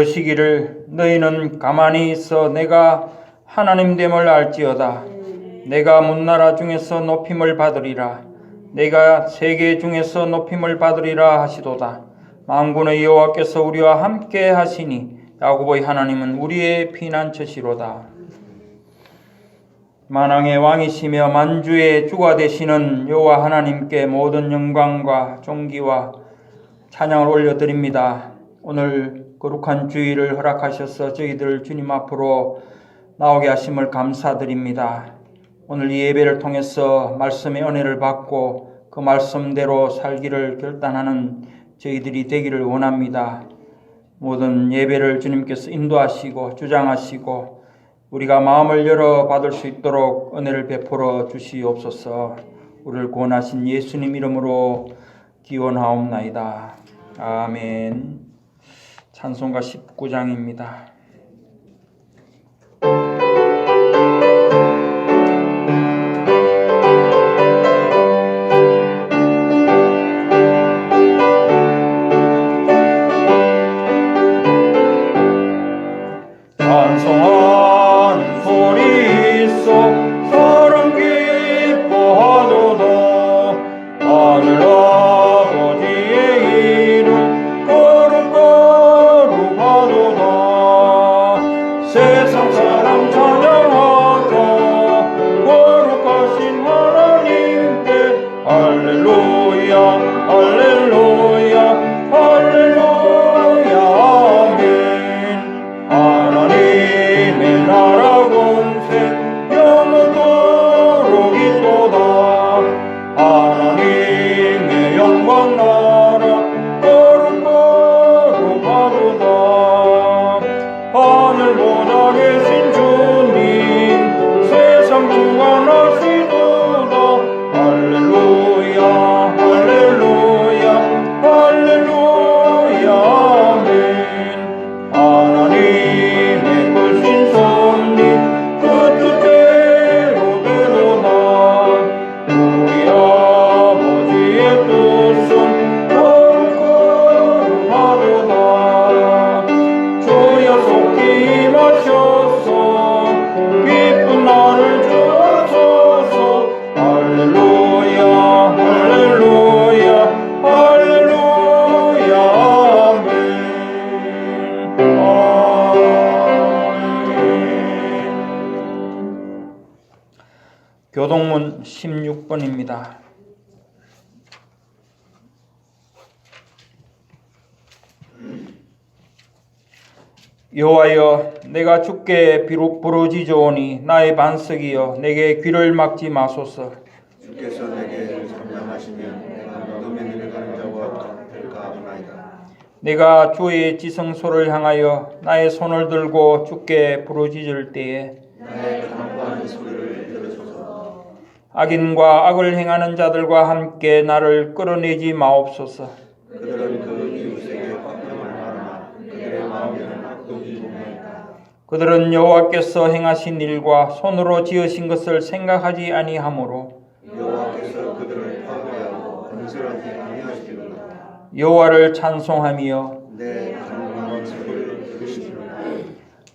그러시기를 너희는 가만히 있어 내가 하나님됨을 알지어다. 내가 문나라 중에서 높임을 받으리라. 내가 세계 중에서 높임을 받으리라 하시도다. 만군의 여호와께서 우리와 함께 하시니 야고보의 하나님은 우리의 피난처시로다. 만왕의 왕이시며 만주의 주가 되시는 여호와 하나님께 모든 영광과 존귀와 찬양을 올려드립니다. 오늘 거룩한 주일을 허락하셔서 저희들 주님 앞으로 나오게 하심을 감사드립니다. 오늘 이 예배를 통해서 말씀의 은혜를 받고 그 말씀대로 살기를 결단하는 저희들이 되기를 원합니다. 모든 예배를 주님께서 인도하시고 주장하시고 우리가 마음을 열어 받을 수 있도록 은혜를 베풀어 주시옵소서. 우리를 구원하신 예수님 이름으로 기원하옵나이다. 아멘. 찬송가 19장입니다. 찬송하는 소리 있어 사랑 기뻐하도다. 하늘 아버지의 이름 거룩거룩하도다. 세상 사람 찬양하자. 거룩하신 하나님께 할렐루야 할렐루야 할렐루야 아멘. 하나님의 나라 권세 영원토록 있도다. 하나님의 영광 나라 거룩거룩하도다. 하늘 보좌 계신 주님 세상 주관하시도다. 할렐루야 할렐루야 할렐루야 아멘. 하나님의 크신 섭리 그 뜻대로 되도다. 우리 아버지의 뜻은 거룩거룩하도다. 주여 속히 임하셔서 기쁜 날을 주옵소서. 할렐루야 할렐루야 할렐루야 아멘. 교동문 16번입니다. 여호와여 내가 주께 부르짖으오니 나의 반석이여 내게 귀를 막지 마소서. 주께서 내게 참담하시면 내가 너의 일을 가는 자와 될까 하나이다. 내가 주의 지성소를 향하여 나의 손을 들고 주께 부르짖을 때에 나의 간구하는 소리를 들으소서. 악인과 악을 행하는 자들과 함께 나를 끌어내지 마옵소서. 그들은 그 이웃에게 화평을 말하나 그들의 마음에는 악독이 동행하다. 그들은 여호와께서 행하신 일과 손으로 지으신 것을 생각하지 아니하므로 여호와께서 그들을 파괴하고 건설하지 아니하시리로다. 여호와를 찬송하며 내 간구하는 소리를 들으시리로다.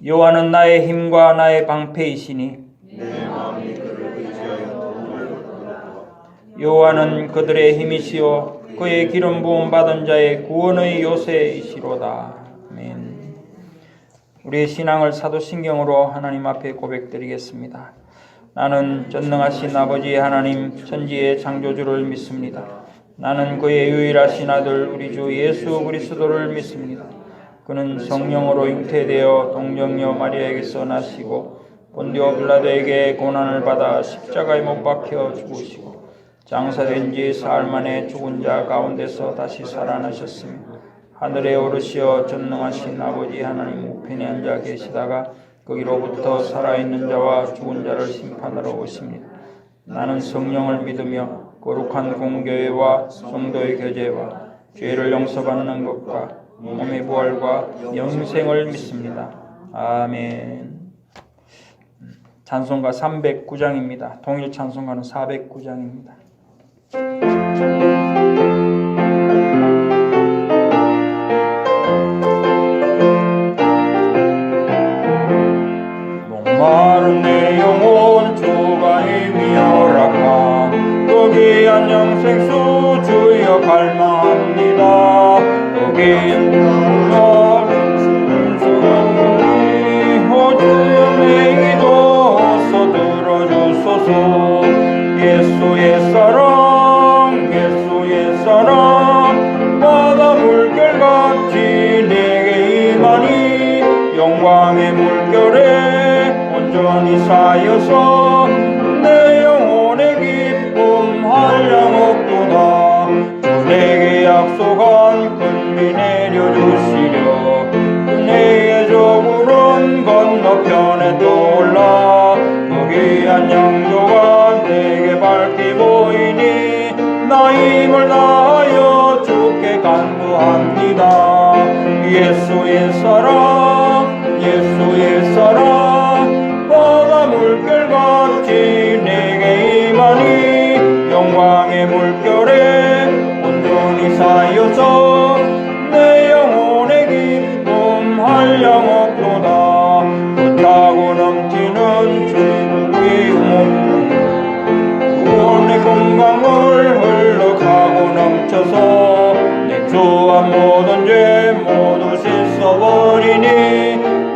여호와는 나의 힘과 나의 방패이시니 내 마음이 그를 의지하여 도움을 얻도록. 여호와는 그들의 힘이시요 그의 기름 부음 받은 자의 구원의 요새이시로다. 아멘. 우리의 신앙을 사도신경으로 하나님 앞에 고백드리겠습니다. 나는 전능하신 아버지 하나님 천지의 창조주를 믿습니다. 나는 그의 유일하신 아들 우리 주 예수 그리스도를 믿습니다. 그는 성령으로 잉태되어 동정녀 마리아에게서 나시고 본디오 빌라도에게 고난을 받아 십자가에 못 박혀 죽으시고 장사된 지 사흘 만에 죽은 자 가운데서 다시 살아나셨으며 하늘에 오르시어 전능하신 아버지 하나님 우편에 앉아 계시다가 거기로부터 살아있는 자와 죽은 자를 심판하러 오십니다. 나는 성령을 믿으며 거룩한 공교회와 성도의 교제와 죄를 용서받는 것과 몸의 부활과 영생을 믿습니다. 아멘. 찬송가 309장입니다. 동일 찬송가는 409장입니다. 예수의 사랑 바다 물결같이 내게 임하니 영광의 물결에 온전히 쌓여서 내 영혼의 기쁨 한량없도다. 주 내게 약속한 큰비 내려주시려 내의 저물은 건너편에 떠올라 그 귀한 양조가 내게 밝게 보이니 나 힘을 다하여 주께 간구합니다. 예수의 사랑 예수의 사랑 바다 물결같이 내게 임하니 영광의 물결에 온전히 쌓여서 내 영혼의 기쁨 한량없도다. 불타고 넘치는 주의 구원의 건강을 흘러가고 넘쳐서 내 주와 모든 죄 모두 씻어버리니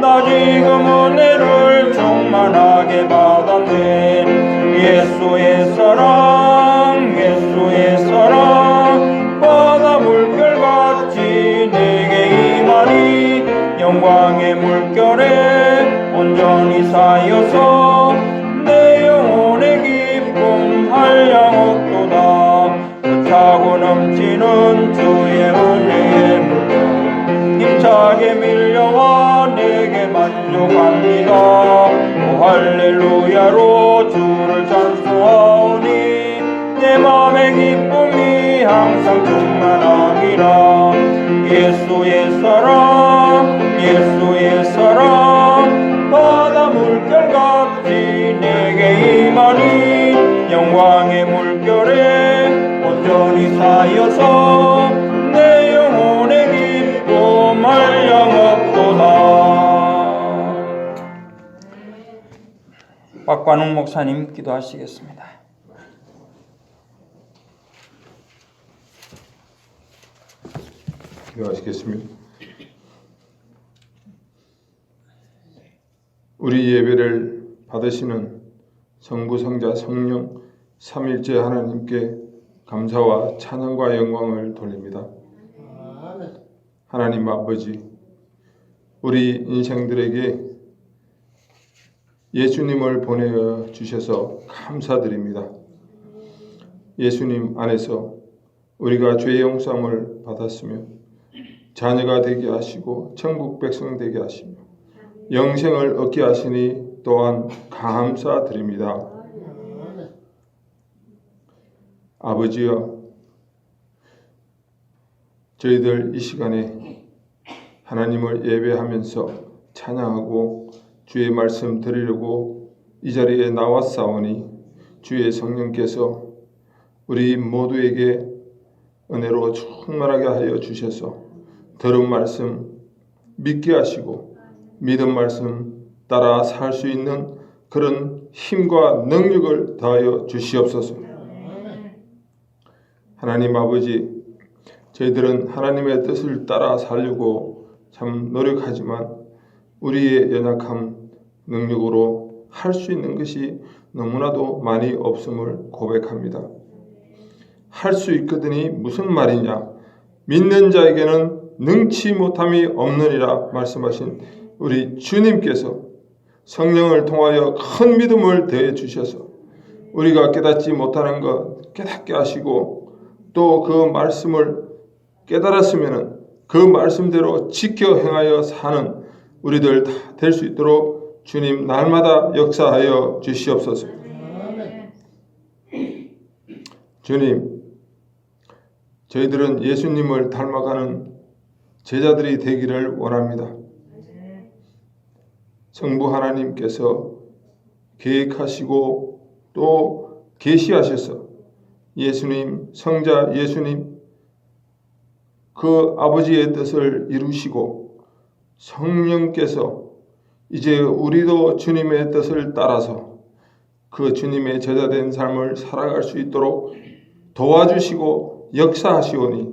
나 지금 은혜를 충만하게 받았네. 예수의 사랑 예수의 사랑 바다 물결같이 내게 임하니 영광의 물결에 온전히 쌓여서 내 영혼의 기쁨 한량없도다. 차고 넘치는 주의 은혜의 물결 힘차게 밀려와 내게 만족합니다. 오 할렐루야로 주를 찬송하오니 내 맘의 기쁨이 항상 충만하니라. 예수의 사랑 예수의 사랑 바다 물결같이 내게 임하니 영광의 물결에 온전히 쌓여서 내 영혼의 기쁨 한량없도다. 박관웅 목사님 기도하시겠습니다. 기도하시겠습니다. 우리 예배를 받으시는 성부 성자 성령 삼일째 하나님께 감사와 찬양과 영광을 돌립니다. 하나님 아버지, 우리 인생들에게 예수님을 보내어 주셔서 감사드립니다. 예수님 안에서 우리가 죄 용서함을 받았으며 자녀가 되게 하시고 천국 백성 되게 하시며 영생을 얻게 하시니 또한 감사드립니다. 아버지여, 저희들 이 시간에 하나님을 예배하면서 찬양하고 주의 말씀 드리려고 이 자리에 나왔사오니 주의 성령께서 우리 모두에게 은혜로 충만하게 하여 주셔서 들은 말씀 믿게 하시고 믿은 말씀 따라 살 수 있는 그런 힘과 능력을 더하여 주시옵소서. 하나님 아버지, 저희들은 하나님의 뜻을 따라 살려고 참 노력하지만 우리의 연약함, 능력으로 할 수 있는 것이 너무나도 많이 없음을 고백합니다. 할 수 있거든이 무슨 말이냐? 믿는 자에게는 능치 못함이 없느니라 말씀하신 우리 주님께서 성령을 통하여 큰 믿음을 더해 주셔서 우리가 깨닫지 못하는 것 깨닫게 하시고 또 그 말씀을 깨달았으면 그 말씀대로 지켜 행하여 사는 우리들 다 될 수 있도록 주님 날마다 역사하여 주시옵소서. 주님, 저희들은 예수님을 닮아가는 제자들이 되기를 원합니다. 성부 하나님께서 계획하시고 또 계시하셔서 예수님, 성자 예수님 그 아버지의 뜻을 이루시고 성령께서 이제 우리도 주님의 뜻을 따라서 그 주님의 제자된 삶을 살아갈 수 있도록 도와주시고 역사하시오니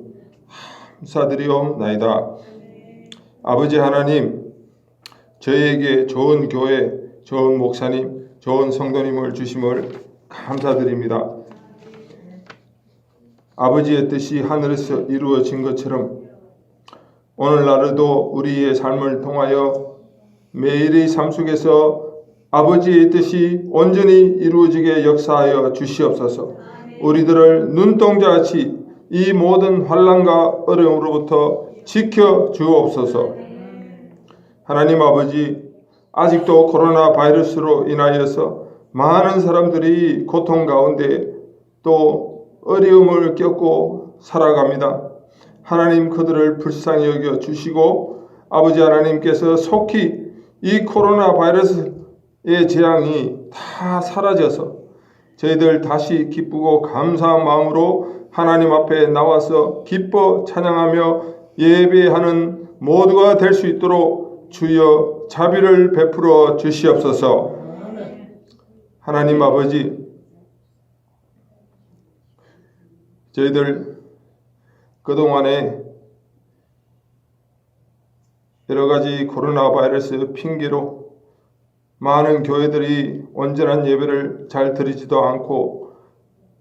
감사드리옵나이다. 아버지 하나님, 저희에게 좋은 교회, 좋은 목사님, 좋은 성도님을 주심을 감사드립니다. 아버지의 뜻이 하늘에서 이루어진 것처럼 오늘날에도 우리의 삶을 통하여 매일의 삶 속에서 아버지의 뜻이 온전히 이루어지게 역사하여 주시옵소서. 우리들을 눈동자같이 이 모든 환난과 어려움으로부터 지켜 주옵소서. 하나님 아버지, 아직도 코로나 바이러스로 인하여서 많은 사람들이 고통 가운데 또 어려움을 겪고 살아갑니다. 하나님 그들을 불쌍히 여겨 주시고 아버지 하나님께서 속히 이 코로나 바이러스의 재앙이 다 사라져서 저희들 다시 기쁘고 감사한 마음으로 하나님 앞에 나와서 기뻐 찬양하며 예배하는 모두가 될 수 있도록 주여 자비를 베풀어 주시옵소서. 하나님 아버지, 저희들 그동안에 여러 가지 코로나 바이러스 핑계로 많은 교회들이 온전한 예배를 잘 드리지도 않고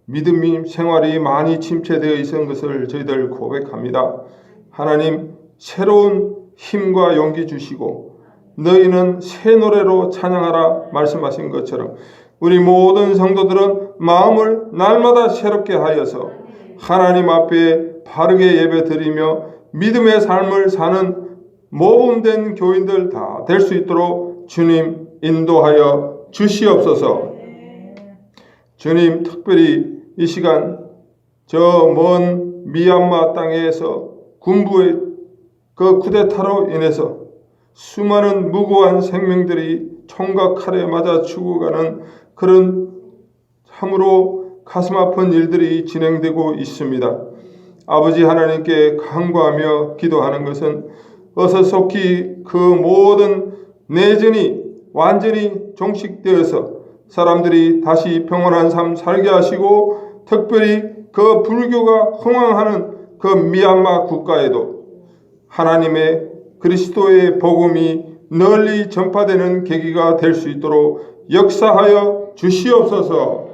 믿음 생활이 많이 침체되어 있는 것을 저희들 고백합니다. 하나님, 새로운 힘과 용기 주시고 너희는 새 노래로 찬양하라 말씀하신 것처럼 우리 모든 성도들은 마음을 날마다 새롭게 하여서 하나님 앞에 바르게 예배 드리며 믿음의 삶을 사는 모범된 교인들 다 될 수 있도록 주님 인도하여 주시옵소서. 주님, 특별히 이 시간 저 먼 미얀마 땅에서 군부의 그 쿠데타로 인해서 수많은 무고한 생명들이 총과 칼에 맞아 죽어가는 그런 참으로 가슴 아픈 일들이 진행되고 있습니다. 아버지 하나님께 간구하며 기도하는 것은 어서 속히 그 모든 내전이 완전히 종식되어서 사람들이 다시 평온한 삶 살게 하시고 특별히 그 불교가 흥왕하는 그 미얀마 국가에도 하나님의 그리스도의 복음이 널리 전파되는 계기가 될 수 있도록 역사하여 주시옵소서.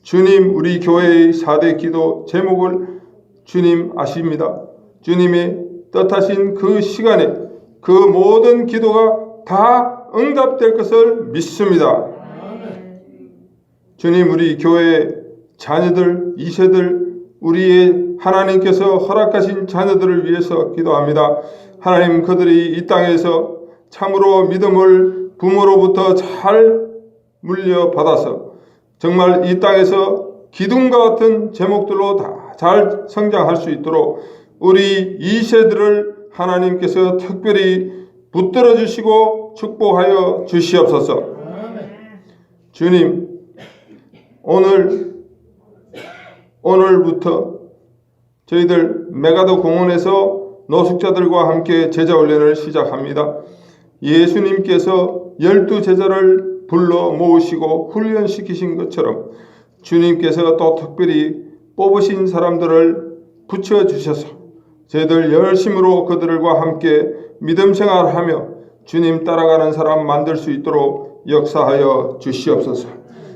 주님, 우리 교회의 4대 기도 제목을 주님 아십니다. 주님의 뜻하신 그 시간에 그 모든 기도가 다 응답될 것을 믿습니다. 주님, 우리 교회 자녀들, 2세들, 우리의 하나님께서 허락하신 자녀들을 위해서 기도합니다. 하나님, 그들이 이 땅에서 참으로 믿음을 부모로부터 잘 물려받아서 정말 이 땅에서 기둥과 같은 제목들로 다 잘 성장할 수 있도록 우리 2세들을 하나님께서 특별히 붙들어 주시고 축복하여 주시옵소서. 주님, 오늘부터 저희들 메가더 공원에서 노숙자들과 함께 제자훈련을 시작합니다. 예수님께서 12제자를 불러 모으시고 훈련시키신 것처럼 주님께서 또 특별히 뽑으신 사람들을 붙여주셔서 저희들 열심으로 그들과 함께 믿음 생활하며 주님 따라가는 사람 만들 수 있도록 역사하여 주시옵소서.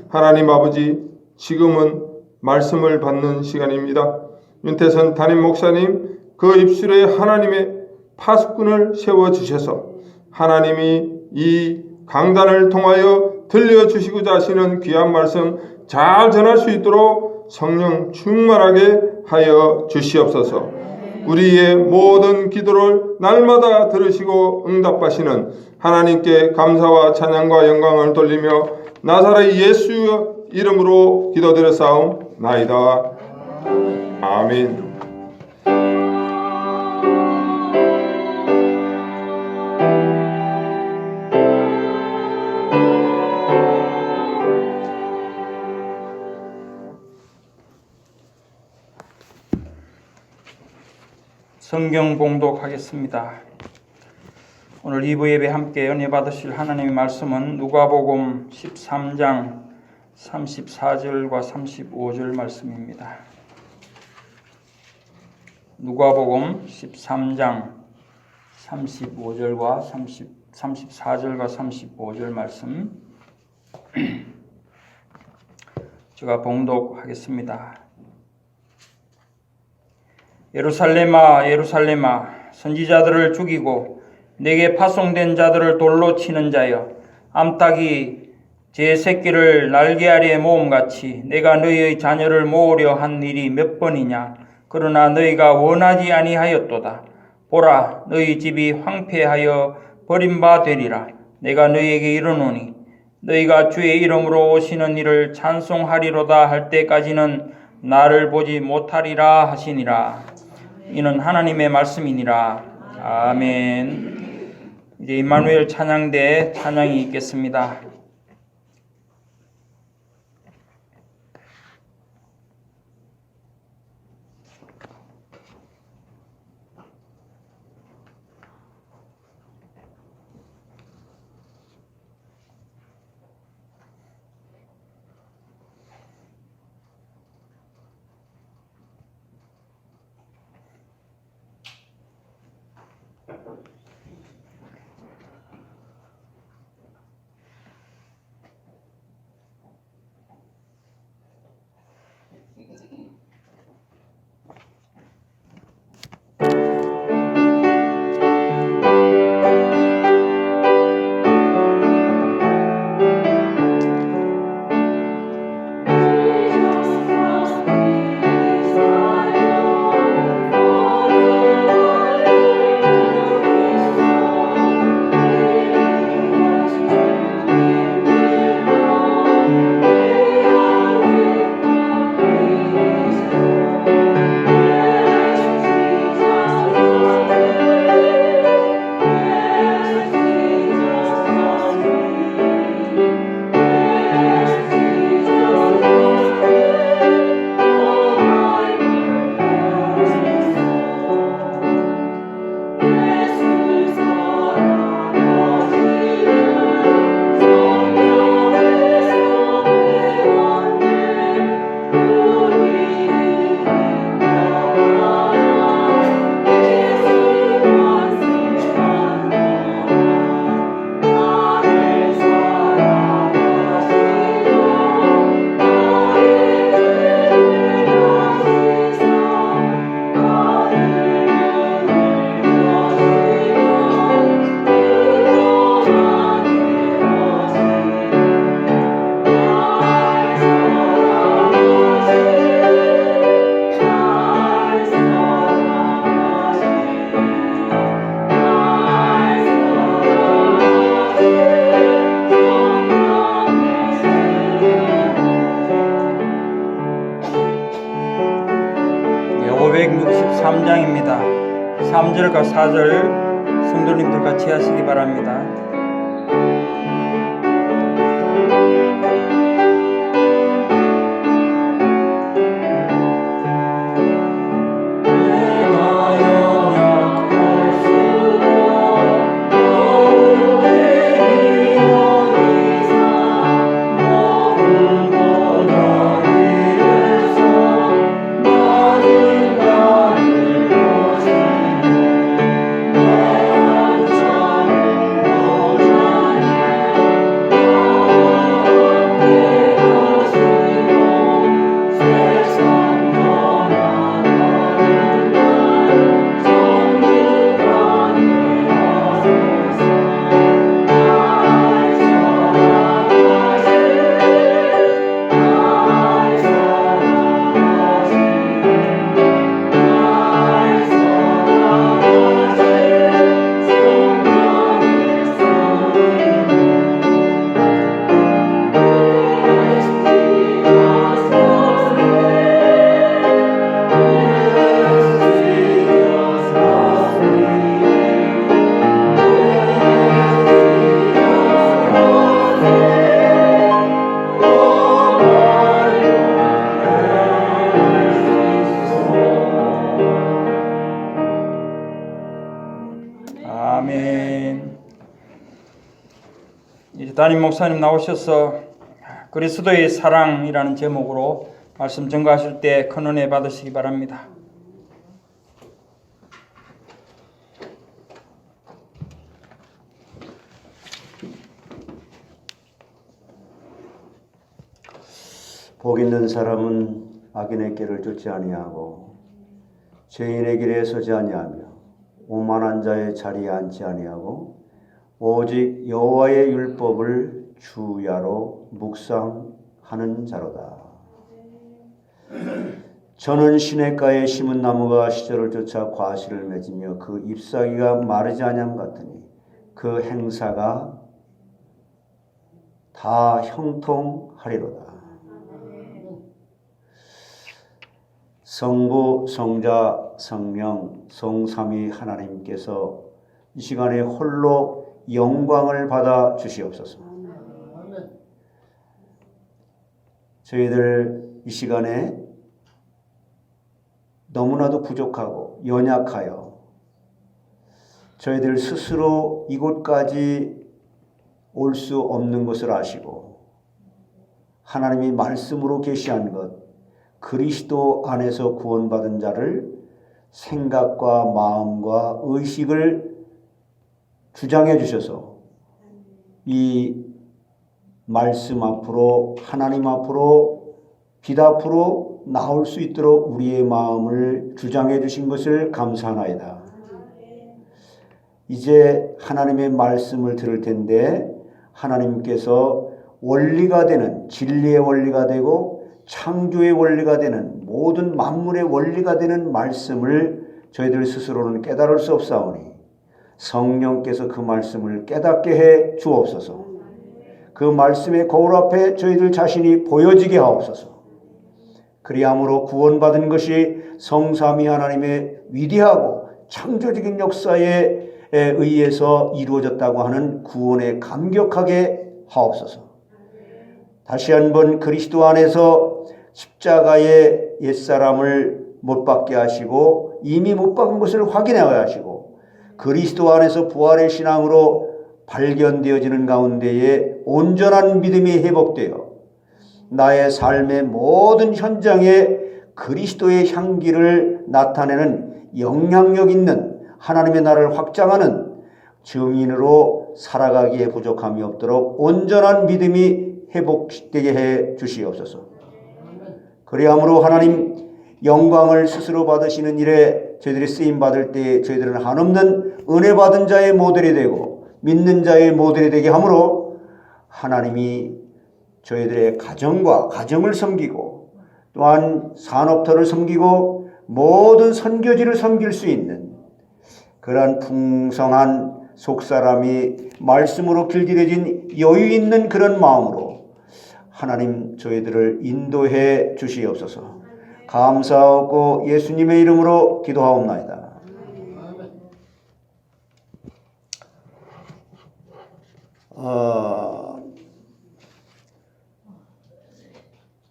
하나님 아버지, 지금은 말씀을 받는 시간입니다. 윤태선 담임 목사님, 그 입술에 하나님의 파수꾼을 세워주셔서 하나님이 이 강단을 통하여 들려주시고자 하시는 귀한 말씀 잘 전할 수 있도록 성령 충만하게 하여 주시옵소서. 우리의 모든 기도를 날마다 들으시고 응답하시는 하나님께 감사와 찬양과 영광을 돌리며 나사렛 예수 이름으로 기도드렸사옵나이다. 아멘. 성경 봉독하겠습니다. 오늘 2부 예배 함께 은혜 받으실 하나님의 말씀은 누가복음 13장 34절과 35절 말씀입니다. 누가복음 13장 35절과 34절과 35절 말씀 제가 봉독하겠습니다. 예루살렘아 예루살렘아 선지자들을 죽이고 내게 파송된 자들을 돌로 치는 자여 암탉이 제 새끼를 날개 아래에 모음같이 내가 너희의 자녀를 모으려 한 일이 몇 번이냐. 그러나 너희가 원하지 아니하였도다. 보라 너희 집이 황폐하여 버림바 되리라. 내가 너희에게 이르노니 너희가 주의 이름으로 오시는 이를 찬송하리로다 할 때까지는 나를 보지 못하리라 하시니라. 이는 하나님의 말씀이니라. 아멘. 이제 임마누엘 찬양대 찬양이 있겠습니다. (563장입니다) 3절과 4절 성도님들 같이 하시기 바랍니다. 아멘. 이제 담임 목사님 나오셔서 그리스도의 사랑이라는 제목으로 말씀 전가하실 때 큰 은혜 받으시기 바랍니다. 복 있는 사람은 악인의 길을 쫓지 아니하고 죄인의 길에 서지 아니하며 오만한 자의 자리에 앉지 아니하고 오직 여호와의 율법을 주야로 묵상하는 자로다. 저는 시냇가에 심은 나무가 시절을 쫓아 과실을 맺으며 그 잎사귀가 마르지 아니함 같으니 그 행사가 다 형통하리로다. 성부, 성자, 성령, 성삼위 하나님께서 이 시간에 홀로 영광을 받아 주시옵소서. 저희들 이 시간에 너무나도 부족하고 연약하여 저희들 스스로 이곳까지 올 수 없는 것을 아시고 하나님이 말씀으로 계시한 것, 그리스도 안에서 구원받은 자를 생각과 마음과 의식을 주장해 주셔서 이 말씀 앞으로 하나님 앞으로 빛 앞으로 나올 수 있도록 우리의 마음을 주장해 주신 것을 감사하나이다. 이제 하나님의 말씀을 들을 텐데 하나님께서 원리가 되는 진리의 원리가 되고 창조의 원리가 되는 모든 만물의 원리가 되는 말씀을 저희들 스스로는 깨달을 수 없사오니 성령께서 그 말씀을 깨닫게 해 주옵소서. 그 말씀의 거울 앞에 저희들 자신이 보여지게 하옵소서. 그리함으로 구원받은 것이 성삼위 하나님의 위대하고 창조적인 역사에 의해서 이루어졌다고 하는 구원에 감격하게 하옵소서. 다시 한번 그리스도 안에서 십자가의 옛사람을 못 박게 하시고 이미 못 박은 것을 확인하여 하시고 그리스도 안에서 부활의 신앙으로 발견되어지는 가운데에 온전한 믿음이 회복되어 나의 삶의 모든 현장에 그리스도의 향기를 나타내는 영향력 있는 하나님의 나라를 확장하는 증인으로 살아가기에 부족함이 없도록 온전한 믿음이 회복되게 해 주시옵소서. 그리함으로 하나님 영광을 스스로 받으시는 일에 저희들이 쓰임받을 때 저희들은 한없는 은혜 받은 자의 모델이 되고 믿는 자의 모델이 되게 하므로 하나님이 저희들의 가정과 가정을 섬기고 또한 산업터를 섬기고 모든 선교지를 섬길 수 있는 그러한 풍성한 속사람이 말씀으로 길들여진 여유 있는 그런 마음으로 하나님 저희들을 인도해 주시옵소서. 감사하고 예수님의 이름으로 기도하옵나이다.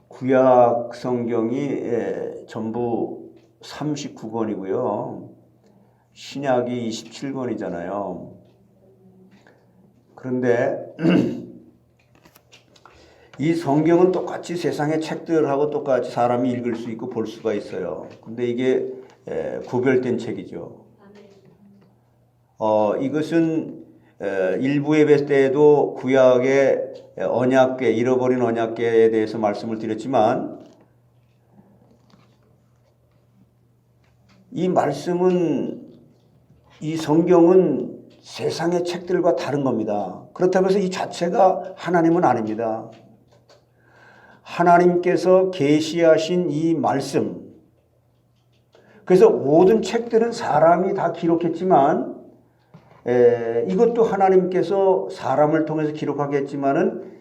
구약 성경이 전부 39권이고요. 신약이 27권이잖아요. 그런데 이 성경은 똑같이 세상의 책들하고 똑같이 사람이 읽을 수 있고 볼 수가 있어요. 근데 이게 구별된 책이죠. 이것은 일부 예배 때에도 구약의 언약궤, 잃어버린 언약궤에 대해서 말씀을 드렸지만 이 말씀은 이 성경은 세상의 책들과 다른 겁니다. 그렇다고 해서 이 자체가 하나님은 아닙니다. 하나님께서 계시하신 이 말씀, 그래서 모든 책들은 사람이 다 기록했지만 이것도 하나님께서 사람을 통해서 기록하겠지만은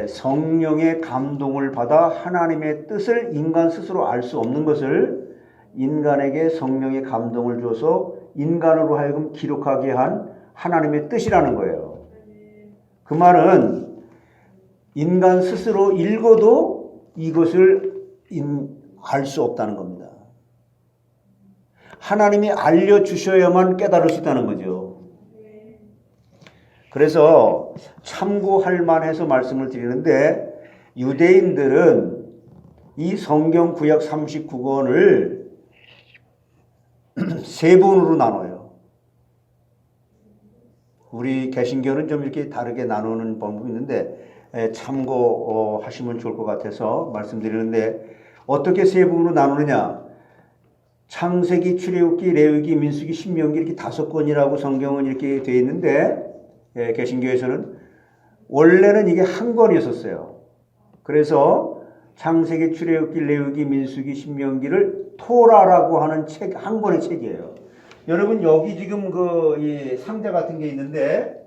성령의 감동을 받아 하나님의 뜻을 인간 스스로 알 수 없는 것을 인간에게 성령의 감동을 줘서 인간으로 하여금 기록하게 한 하나님의 뜻이라는 거예요. 그 말은 인간 스스로 읽어도 이것을 알 수 없다는 겁니다. 하나님이 알려주셔야만 깨달을 수 있다는 거죠. 그래서 참고할 만해서 말씀을 드리는데 유대인들은 이 성경 구약 39권을 세 부분으로 나눠요. 우리 개신교는 좀 이렇게 다르게 나누는 방법이 있는데 참고하시면 좋을 것 같아서 말씀드리는데 어떻게 세 부분으로 나누느냐? 창세기, 출애굽기, 레위기, 민수기, 신명기 이렇게 5권이라고 성경은 이렇게 되어 있는데 개신교에서는 원래는 이게 한 권이었었어요. 그래서 창세기, 출애굽기, 레위기, 민수기, 신명기를 토라라고 하는 책, 한 권의 책이에요. 여러분 여기 지금 이 상자 같은 게 있는데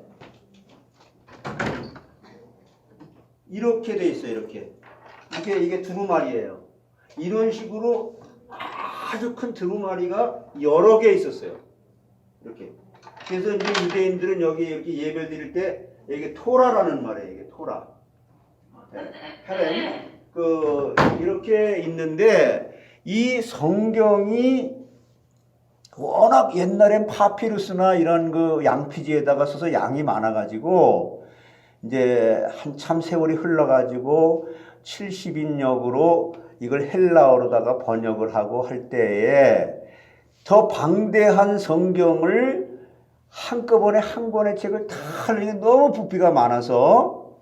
이렇게 돼 있어요. 이렇게 이게 두루마리예요. 이런 식으로 아주 큰 두루마리가 여러 개 있었어요. 이렇게. 그래서 이제 유대인들은 여기 이렇게 예배 드릴 때 이게 토라라는 말이에요. 이게 토라. 헤렘. 이렇게 있는데 이 성경이 워낙 옛날엔 파피루스나 이런 양피지에다가 써서 양이 많아가지고 이제 한참 세월이 흘러가지고 70인역으로 이걸 헬라어로다가 번역을 하고 할 때에 더 방대한 성경을 한꺼번에 한 권의 책을 다 하려니 너무 부피가 많아서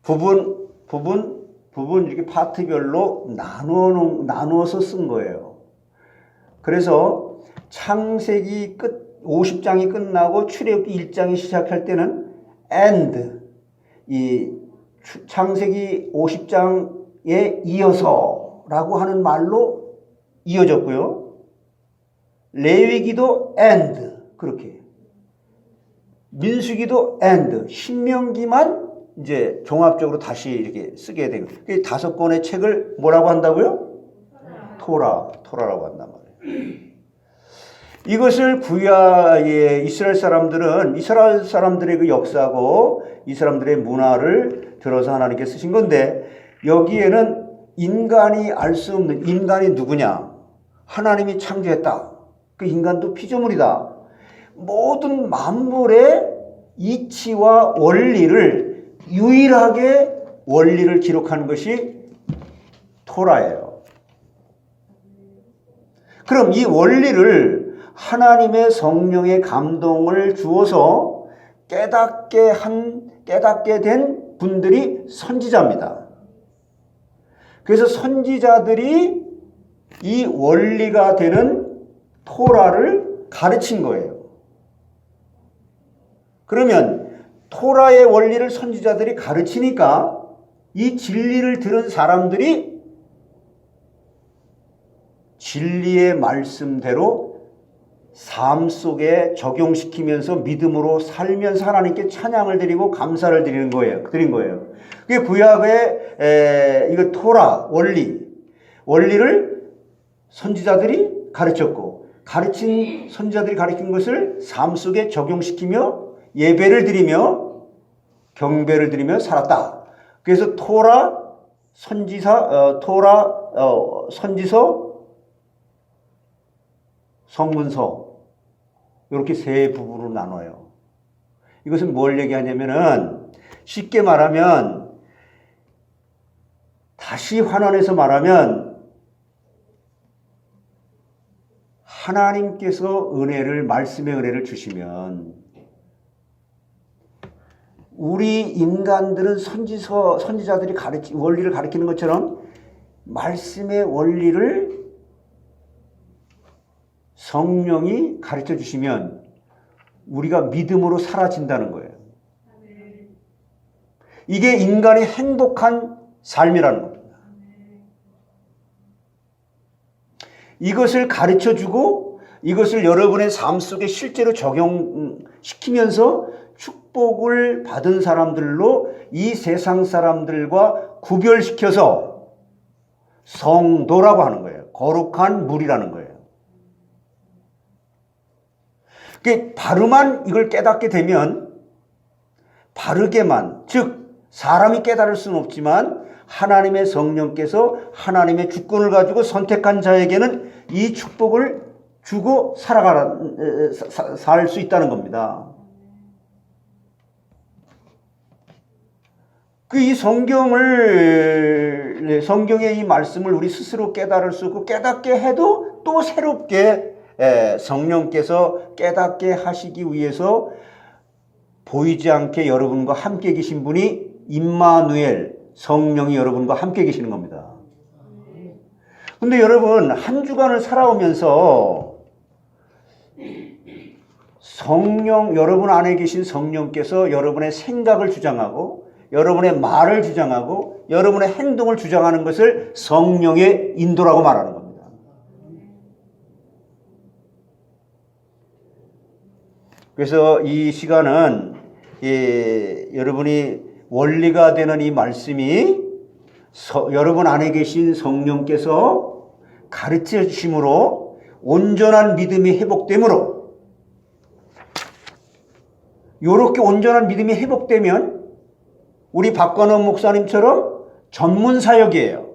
부분 이렇게 파트별로 나누어서 쓴 거예요. 그래서 창세기 50장이 끝나고 출애굽기 1장이 시작할 때는 and 이 창세기 50장에 이어서라고 하는 말로 이어졌고요. 레위기도 and 그렇게 민수기도 and 신명기만 이제 종합적으로 다시 이렇게 쓰게 되고 5권의 책을 뭐라고 한다고요? 토라라고 한단 말이에요. 이것을 구약의 이스라엘 사람들의 그 역사고 이 사람들의 문화를 들어서 하나님께 쓰신 건데 여기에는 인간이 알 수 없는 인간이 누구냐? 하나님이 창조했다. 그 인간도 피조물이다. 모든 만물의 이치와 원리를 유일하게 원리를 기록하는 것이 토라예요. 그럼 이 원리를 하나님의 성령의 감동을 주어서 깨닫게 된 분들이 선지자입니다. 그래서 선지자들이 이 원리가 되는 토라를 가르친 거예요. 그러면 토라의 원리를 선지자들이 가르치니까 이 진리를 들은 사람들이 진리의 말씀대로 삶 속에 적용시키면서 믿음으로 살면서 하나님께 찬양을 드리고 감사를 드린 거예요. 그게 구약의 이거 토라 원리를 선지자들이 가르쳤고 가르친 선지자들이 가르친 것을 삶 속에 적용시키며 예배를 드리며 경배를 드리며 살았다. 그래서 선지서, 성문서 이렇게 세 부분으로 나눠요. 이것은 뭘 얘기하냐면은 쉽게 말하면 다시 환원해서 말하면 하나님께서 말씀의 은혜를 주시면 우리 인간들은 선지자들이 원리를 가르치는 것처럼 말씀의 원리를 성령이 가르쳐 주시면 우리가 믿음으로 사라진다는 거예요. 이게 인간의 행복한 삶이라는 겁니다. 이것을 가르쳐 주고 이것을 여러분의 삶 속에 실제로 적용시키면서 축복을 받은 사람들로 이 세상 사람들과 구별시켜서 성도라고 하는 거예요. 거룩한 물이라는 거예요. 바로만 이걸 깨닫게 되면 바르게만, 즉 사람이 깨달을 수는 없지만 하나님의 성령께서 하나님의 주권을 가지고 선택한 자에게는 이 축복을 주고 살 수 있다는 겁니다. 이 성경의 이 말씀을 우리 스스로 깨달을 수 없고 깨닫게 해도 또 새롭게 성령께서 깨닫게 하시기 위해서 보이지 않게 여러분과 함께 계신 분이 임마누엘 성령이 여러분과 함께 계시는 겁니다. 근데 여러분 한 주간을 살아오면서 여러분 안에 계신 성령께서 여러분의 생각을 주장하고 여러분의 말을 주장하고 여러분의 행동을 주장하는 것을 성령의 인도라고 말하는 겁니다. 그래서 이 시간은 여러분이 원리가 되는 이 말씀이 여러분 안에 계신 성령께서 가르쳐 주심으로 온전한 믿음이 회복되므로 이렇게 온전한 믿음이 회복되면 우리 박관원 목사님처럼 전문 사역이에요.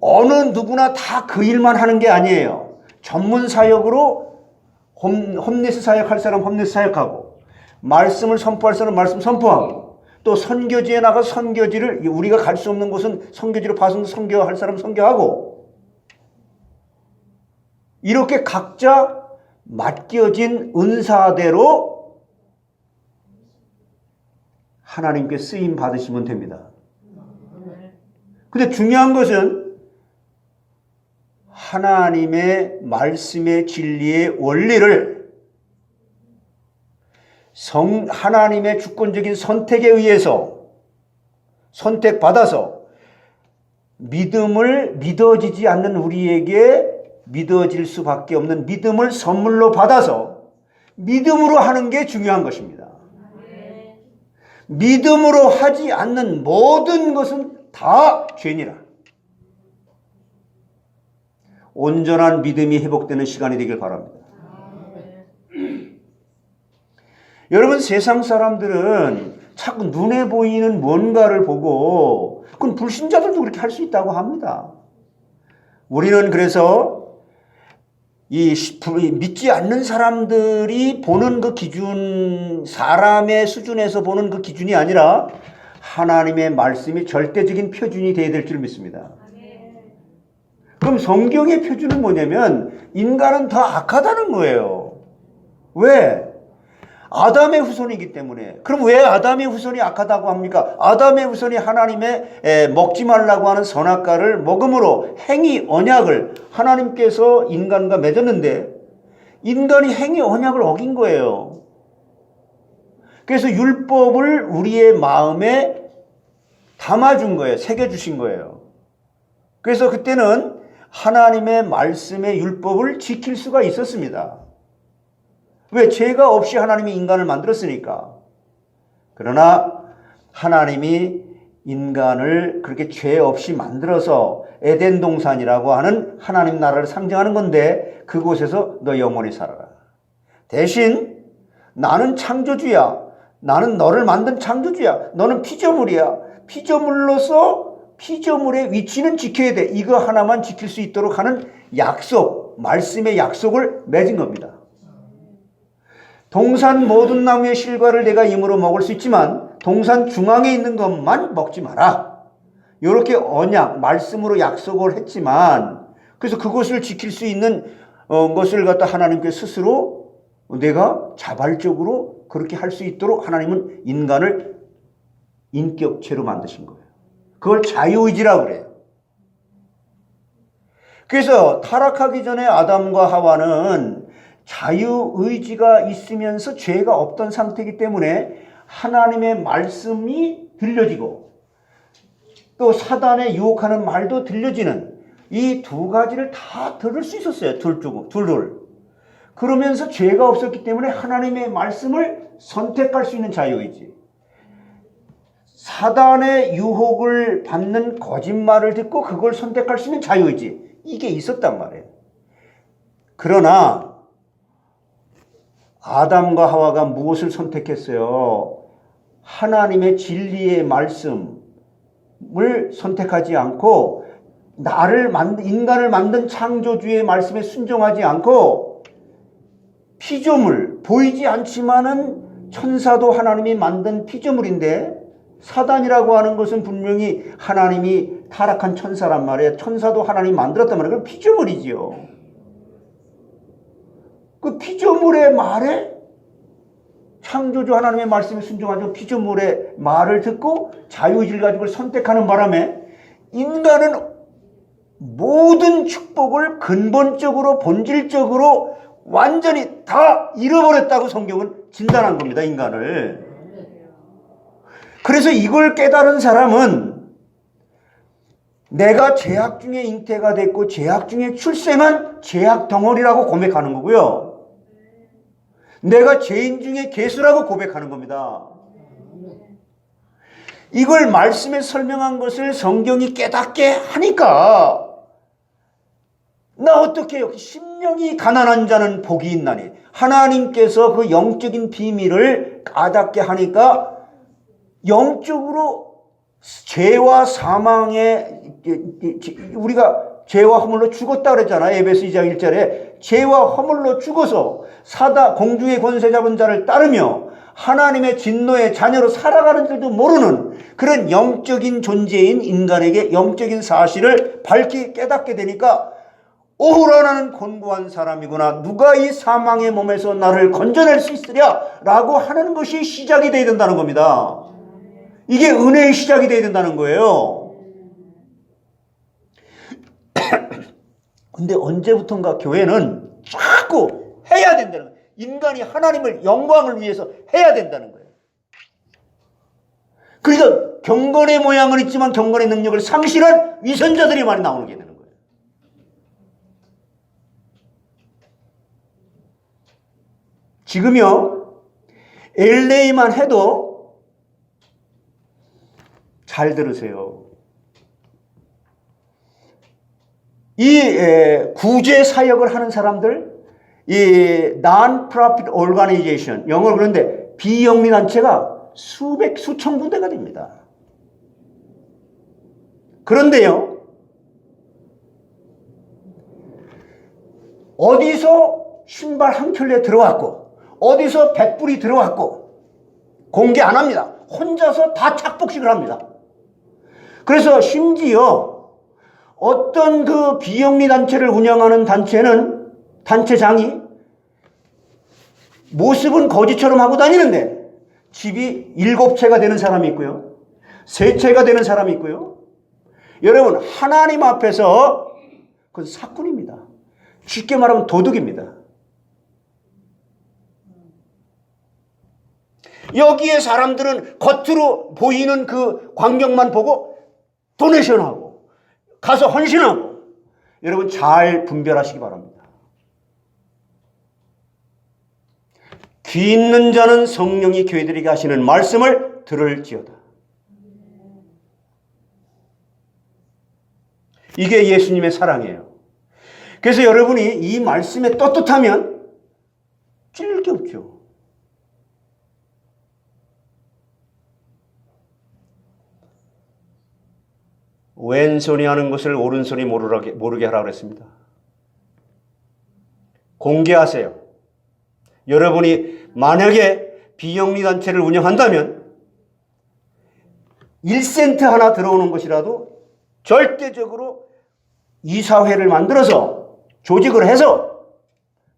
어느 누구나 다 그 일만 하는 게 아니에요. 전문 사역으로 홈리스 사역할 사람 홈리스 사역하고 말씀을 선포할 사람 말씀 선포하고 또 선교지에 나가 선교지를 우리가 갈 수 없는 곳은 선교지로 봐서 선교할 사람 선교하고 이렇게 각자 맡겨진 은사대로 하나님께 쓰임 받으시면 됩니다. 근데 중요한 것은 하나님의 말씀의 진리의 원리를 하나님의 주권적인 선택에 의해서 선택받아서 믿어지지 않는 우리에게 믿어질 수밖에 없는 믿음을 선물로 받아서 믿음으로 하는 게 중요한 것입니다. 믿음으로 하지 않는 모든 것은 다 죄니라. 온전한 믿음이 회복되는 시간이 되길 바랍니다. 여러분 세상 사람들은 자꾸 눈에 보이는 뭔가를 보고 그건 불신자들도 그렇게 할 수 있다고 합니다. 우리는 그래서 믿지 않는 사람들이 보는 그 기준, 사람의 수준에서 보는 그 기준이 아니라 하나님의 말씀이 절대적인 표준이 되어야 될 줄 믿습니다. 그럼 성경의 표준은 뭐냐면 인간은 더 악하다는 거예요. 왜? 아담의 후손이기 때문에. 그럼 왜 아담의 후손이 악하다고 합니까? 아담의 후손이 하나님의 먹지 말라고 하는 선악과를 먹음으로 행위 언약을 하나님께서 인간과 맺었는데 인간이 행위 언약을 어긴 거예요. 그래서 율법을 우리의 마음에 담아준 거예요. 새겨주신 거예요. 그래서 그때는 하나님의 말씀의 율법을 지킬 수가 있었습니다. 왜? 죄가 없이 하나님이 인간을 만들었으니까. 그러나 하나님이 인간을 그렇게 죄 없이 만들어서 에덴 동산이라고 하는 하나님 나라를 상징하는 건데 그곳에서 너 영원히 살아라. 대신 나는 창조주야. 나는 너를 만든 창조주야. 너는 피조물이야. 피조물로서 피조물의 위치는 지켜야 돼. 이거 하나만 지킬 수 있도록 하는 약속, 말씀의 약속을 맺은 겁니다. 동산 모든 나무의 실과를 내가 임으로 먹을 수 있지만 동산 중앙에 있는 것만 먹지 마라. 이렇게 언약, 말씀으로 약속을 했지만 그래서 그것을 지킬 수 있는 것을 갖다 하나님께 스스로 내가 자발적으로 그렇게 할 수 있도록 하나님은 인간을 인격체로 만드신 거예요. 그걸 자유의지라고 그래요. 그래서 타락하기 전에 아담과 하와는 자유의지가 있으면서 죄가 없던 상태이기 때문에 하나님의 말씀이 들려지고 또 사단의 유혹하는 말도 들려지는 이 두 가지를 다 들을 수 있었어요. 둘. 그러면서 죄가 없었기 때문에 하나님의 말씀을 선택할 수 있는 자유의지. 사단의 유혹을 받는 거짓말을 듣고 그걸 선택할 수 있는 자유의지. 이게 있었단 말이에요. 그러나 아담과 하와가 무엇을 선택했어요? 하나님의 진리의 말씀을 선택하지 않고 인간을 만든 창조주의 말씀에 순종하지 않고 피조물, 보이지 않지만은 천사도 하나님이 만든 피조물인데 사단이라고 하는 것은 분명히 하나님이 타락한 천사란 말이에요. 천사도 하나님이 만들었단 말이에요. 그건 피조물이지요. 그 피조물의 말에 창조주 하나님의 말씀에 순종하죠. 피조물의 말을 듣고 자유의지를 가지고 선택하는 바람에 인간은 모든 축복을 근본적으로 본질적으로 완전히 다 잃어버렸다고 성경은 진단한 겁니다. 인간을. 그래서 이걸 깨달은 사람은 내가 죄악 중에 잉태가 됐고 죄악 중에 출생한 죄악 덩어리라고 고백하는 거고요. 내가 죄인 중에 괴수라고 고백하는 겁니다. 이걸 말씀에 설명한 것을 성경이 깨닫게 하니까 나 어떻게 해요? 심령이 가난한 자는 복이 있나니 하나님께서 그 영적인 비밀을 깨닫게 하니까 영적으로 죄와 사망에 우리가 죄와 허물로 죽었다 그랬잖아요. 에베소 2장 1절에 죄와 허물로 죽어서 공중의 권세 잡은 자를 따르며 하나님의 진노의 자녀로 살아가는 줄도 모르는 그런 영적인 존재인 인간에게 영적인 사실을 밝히 깨닫게 되니까 오호라 나는 곤고한 사람이구나. 누가 이 사망의 몸에서 나를 건져낼 수 있으랴 라고 하는 것이 시작이 돼야 된다는 겁니다. 이게 은혜의 시작이 돼야 된다는 거예요. 근데 언제부턴가 교회는 자꾸 해야 된다는 거예요. 인간이 하나님을 영광을 위해서 해야 된다는 거예요. 그래서 경건의 모양은 있지만 경건의 능력을 상실한 위선자들이 많이 나오게 되는 거예요. 지금요 LA만 해도 잘 들으세요. 이 구제 사역을 하는 사람들, 이 Non-Profit Organization, 영어로 그런데 비영리 단체가 수천 군데가 됩니다. 그런데요, 어디서 신발 한 켤레 들어왔고, 어디서 100불이 들어왔고, 공개 안 합니다. 혼자서 다 착복식을 합니다. 그래서 심지어 어떤 그 비영리 단체를 운영하는 단체장이 모습은 거지처럼 하고 다니는데 집이 7채가 되는 사람이 있고요. 3채가 되는 사람이 있고요. 여러분, 하나님 앞에서 그건 사꾼입니다. 쉽게 말하면 도둑입니다. 여기에 사람들은 겉으로 보이는 그 광경만 보고 도네이션하고 가서 헌신하고, 여러분 잘 분별하시기 바랍니다. 귀 있는 자는 성령이 교회들에게 하시는 말씀을 들을지어다. 이게 예수님의 사랑이에요. 그래서 여러분이 이 말씀에 떳떳하면 찔릴 게 없죠. 왼손이 하는 것을 오른손이 모르게 하라고 그랬습니다. 공개하세요. 여러분이 만약에 비영리 단체를 운영한다면 1센트 하나 들어오는 것이라도 절대적으로 이사회를 만들어서 조직을 해서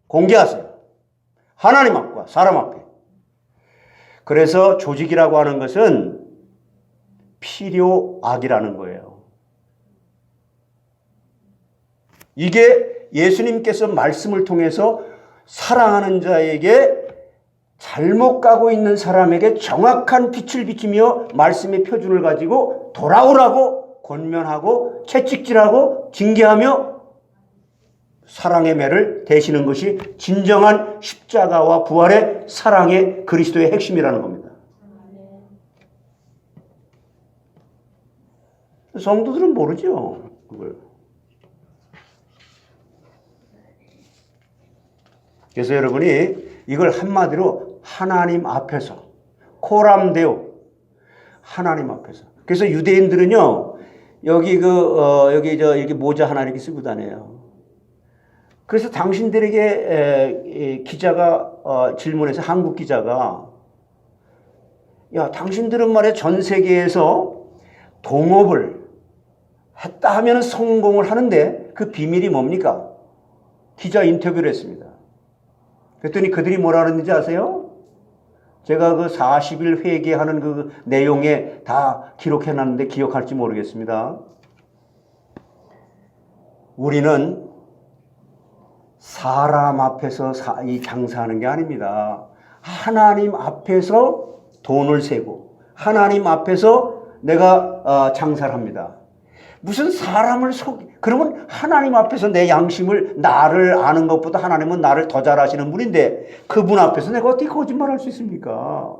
공개하세요. 하나님 앞과 사람 앞에. 그래서 조직이라고 하는 것은 필요악이라는 거예요. 이게 예수님께서 말씀을 통해서 사랑하는 자에게 잘못 가고 있는 사람에게 정확한 빛을 비치며 말씀의 표준을 가지고 돌아오라고 권면하고 채찍질하고 징계하며 사랑의 매를 대시는 것이 진정한 십자가와 부활의 사랑의 그리스도의 핵심이라는 겁니다. 성도들은 모르죠, 그걸. 그래서 여러분이 이걸 한마디로 하나님 앞에서 코람데오, 하나님 앞에서. 그래서 유대인들은요 여기 여기 모자 하나 이렇게 쓰고 다녀요. 그래서 당신들에게 기자가 질문해서 한국 기자가 야, 당신들은 말이야 전 세계에서 동업을 했다 하면 성공을 하는데 그 비밀이 뭡니까? 기자 인터뷰를 했습니다. 그랬더니 그들이 뭐라 그랬는지 아세요? 제가 그 40일 회개하는 그 내용에 다 기록해놨는데 기억할지 모르겠습니다. 우리는 사람 앞에서 이 장사하는 게 아닙니다. 하나님 앞에서 돈을 세고 하나님 앞에서 내가 장사를 합니다. 무슨 사람을 그러면 하나님 앞에서 내 양심을 나를 아는 것보다 하나님은 나를 더 잘 아시는 분인데 그분 앞에서 내가 어떻게 거짓말할 수 있습니까?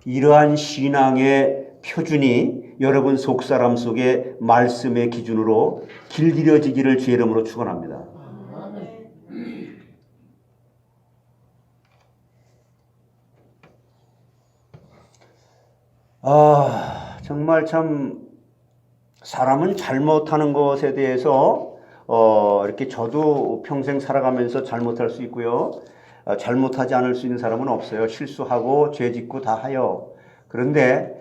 이러한 신앙의 표준이 여러분 속사람 속에 말씀의 기준으로 길들여지기를 주의 이름으로 축원합니다. 정말 참 사람은 잘못하는 것에 대해서 이렇게 저도 평생 살아가면서 잘못할 수 있고요. 잘못하지 않을 수 있는 사람은 없어요. 실수하고 죄짓고 다 하여. 그런데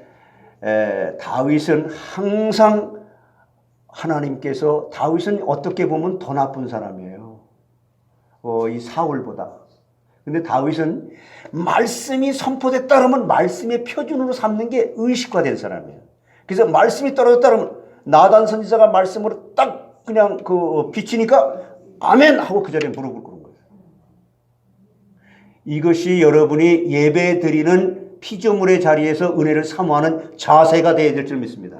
다윗은 항상 하나님께서 다윗은 어떻게 보면 더 나쁜 사람이에요. 이 사울보다. 근데 다윗은 말씀이 선포됐다 그러면 말씀의 표준으로 삼는 게 의식화된 사람이에요. 그래서 말씀이 떨어졌다 그러면 나단 선지자가 말씀으로 딱 그냥 비치니까 아멘 하고 그 자리에 무릎을 꿇은 거예요. 이것이 여러분이 예배 드리는 피조물의 자리에서 은혜를 사모하는 자세가 되어야 될 줄 믿습니다.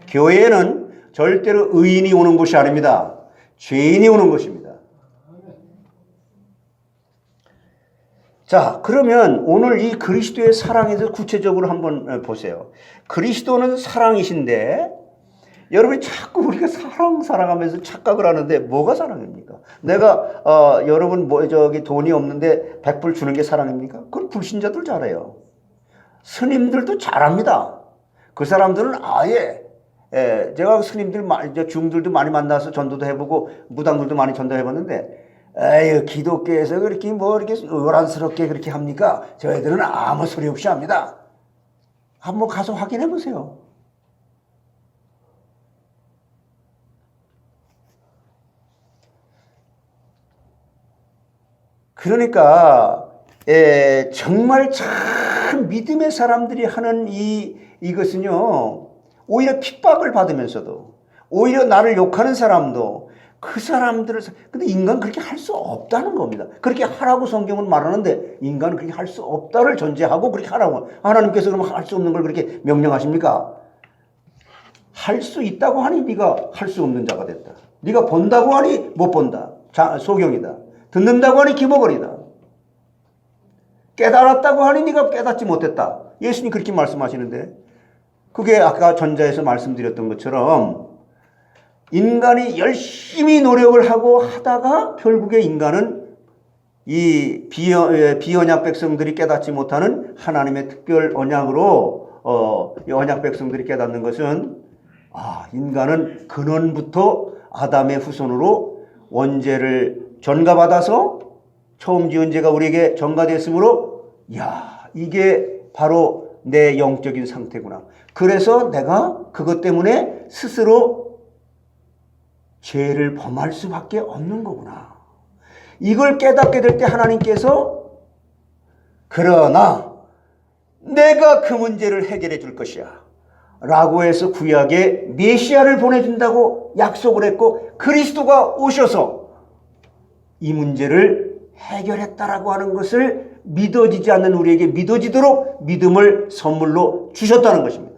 교회에는 절대로 의인이 오는 곳이 아닙니다. 죄인이 오는 것입니다. 자, 그러면 오늘 이 그리스도의 사랑에 대해서 구체적으로 한번 보세요. 그리스도는 사랑이신데 여러분이 자꾸 우리가 사랑하면서 착각을 하는데 뭐가 사랑입니까? 내가 여러분 돈이 없는데 100불 주는 게 사랑입니까? 그건 불신자들 잘해요. 스님들도 잘합니다. 그 사람들은 아예 제가 스님들 중들도 많이 만나서 전도도 해보고 무당들도 많이 전도해봤는데 에이, 기독교에서 그렇게 이렇게 요란스럽게 그렇게 합니까? 저희들은 아무 소리 없이 합니다. 한번 가서 확인해 보세요. 그러니까 정말 참 믿음의 사람들이 하는 이것은요, 오히려 핍박을 받으면서도 오히려 나를 욕하는 사람도 그 사람들을 근데 인간 그렇게 할 수 없다는 겁니다. 그렇게 하라고 성경은 말하는데 인간은 그렇게 할 수 없다를 전제하고 그렇게 하라고. 하나님께서 그러면 할 수 없는 걸 그렇게 명령하십니까? 할 수 있다고 하니 네가 할 수 없는 자가 됐다. 네가 본다고 하니 못 본다. 소경이다. 듣는다고 하니 기모거리다. 깨달았다고 하니 네가 깨닫지 못했다. 예수님 그렇게 말씀하시는데 그게 아까 전자에서 말씀드렸던 것처럼 인간이 열심히 노력을 하고 하다가 결국에 인간은 이 비언약 백성들이 깨닫지 못하는 하나님의 특별 언약으로 언약 백성들이 깨닫는 것은 인간은 근원부터 아담의 후손으로 원죄를 전가받아서 처음 지은 죄가 우리에게 전가됐으므로 이게 바로 내 영적인 상태구나. 그래서 내가 그것 때문에 스스로 죄를 범할 수밖에 없는 거구나. 이걸 깨닫게 될 때 하나님께서 그러나 내가 그 문제를 해결해 줄 것이야 라고 해서 구약에 메시아를 보내준다고 약속을 했고 그리스도가 오셔서 이 문제를 해결했다라고 하는 것을 믿어지지 않는 우리에게 믿어지도록 믿음을 선물로 주셨다는 것입니다.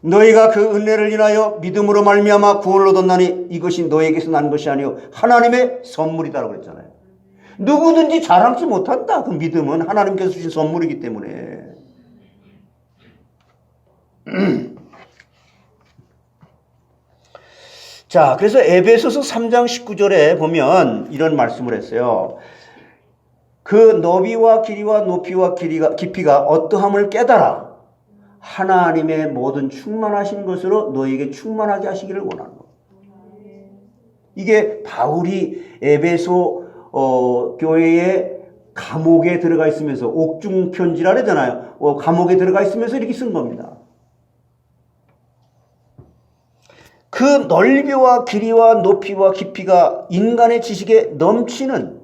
너희가 그 은혜를 인하여 믿음으로 말미암아 구원을 얻었나니 이것이 너에게서 난 것이 아니요 하나님의 선물이다라고 그랬잖아요. 누구든지 자랑치 못한다. 그 믿음은 하나님께서 주신 선물이기 때문에. 자, 그래서 에베소서 3장 19절에 보면 이런 말씀을 했어요. 그 너비와 길이와 높이와 깊이가 어떠함을 깨달아 하나님의 모든 충만하신 것으로 너에게 충만하게 하시기를 원하는 것. 이게 바울이 에베소 교회의 감옥에 들어가 있으면서 옥중 편지라 그러잖아요. 감옥에 들어가 있으면서 이렇게 쓴 겁니다. 그 넓이와 길이와 높이와 깊이가 인간의 지식에 넘치는,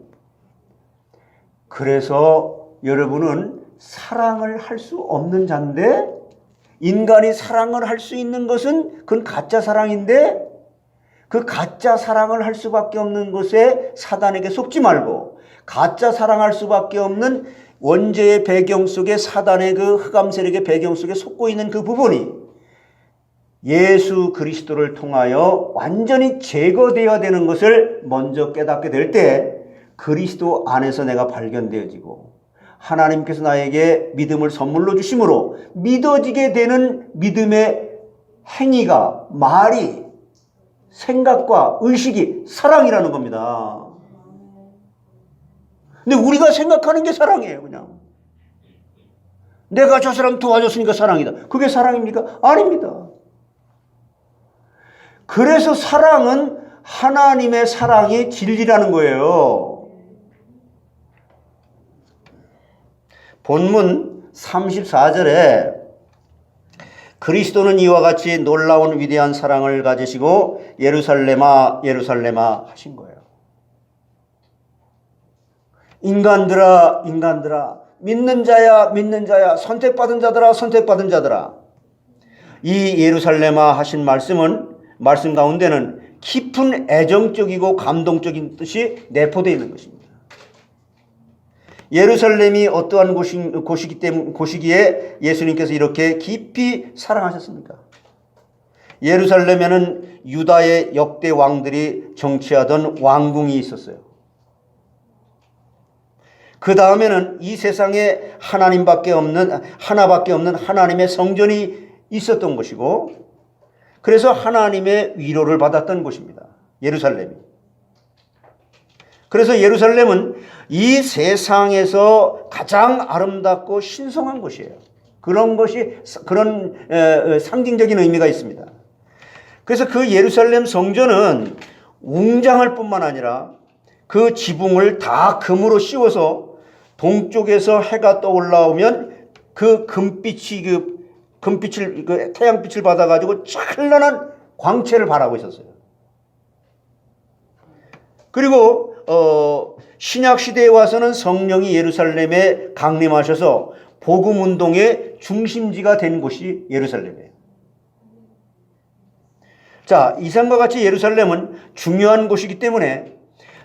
그래서 여러분은 사랑을 할 수 없는 자인데, 인간이 사랑을 할 수 있는 것은 그건 가짜 사랑인데, 그 가짜 사랑을 할 수밖에 없는 것에 사단에게 속지 말고, 가짜 사랑할 수밖에 없는 원죄의 배경 속에, 사단의 그 흑암 세력의 배경 속에 속고 있는 그 부분이 예수 그리스도를 통하여 완전히 제거되어야 되는 것을 먼저 깨닫게 될 때, 그리스도 안에서 내가 발견되어지고 하나님께서 나에게 믿음을 선물로 주심으로 믿어지게 되는 믿음의 행위가, 말이, 생각과 의식이 사랑이라는 겁니다. 근데 우리가 생각하는 게 사랑이에요. 그냥 내가 저 사람 도와줬으니까 사랑이다. 그게 사랑입니까? 아닙니다. 그래서 사랑은 하나님의 사랑이 진리라는 거예요. 본문 34절에 그리스도는 이와 같이 놀라운 위대한 사랑을 가지시고 예루살렘아 예루살렘아 하신 거예요. 인간들아 인간들아, 믿는 자야 믿는 자야, 선택받은 자들아 선택받은 자들아. 이 예루살렘아 하신 말씀 가운데는 깊은 애정적이고 감동적인 뜻이 내포되어 있는 것입니다. 예루살렘이 어떠한 곳이기에 예수님께서 이렇게 깊이 사랑하셨습니까? 예루살렘에는 유다의 역대 왕들이 정치하던 왕궁이 있었어요. 그 다음에는 이 세상에 하나밖에 없는 하나님의 성전이 있었던 것이고, 그래서 하나님의 위로를 받았던 곳입니다. 예루살렘이. 그래서 예루살렘은 이 세상에서 가장 아름답고 신성한 곳이에요. 그런 상징적인 의미가 있습니다. 그래서 그 예루살렘 성전은 웅장할 뿐만 아니라 그 지붕을 다 금으로 씌워서 동쪽에서 해가 떠올라오면 그 태양빛을 받아가지고 찬란한 광채를 발하고 있었어요. 그리고 신약 시대에 와서는 성령이 예루살렘에 강림하셔서 복음 운동의 중심지가 된 곳이 예루살렘이에요. 자, 이상과 같이 예루살렘은 중요한 곳이기 때문에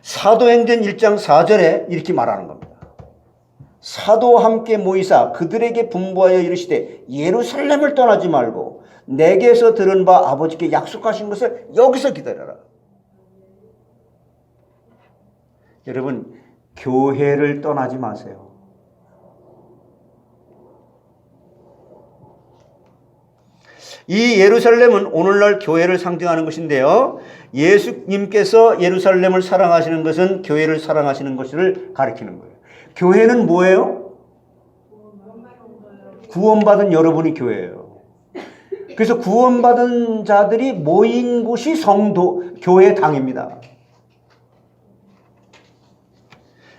사도행전 1장 4절에 이렇게 말하는 겁니다. 사도와 함께 모이사 그들에게 분부하여 이르시되 예루살렘을 떠나지 말고 내게서 들은 바 아버지께 약속하신 것을 여기서 기다려라. 여러분, 교회를 떠나지 마세요. 이 예루살렘은 오늘날 교회를 상징하는 것인데요, 예수님께서 예루살렘을 사랑하시는 것은 교회를 사랑하시는 것을 가리키는 거예요. 교회는 뭐예요? 구원받은 여러분이 교회예요. 그래서 구원받은 자들이 모인 곳이 교회 당입니다.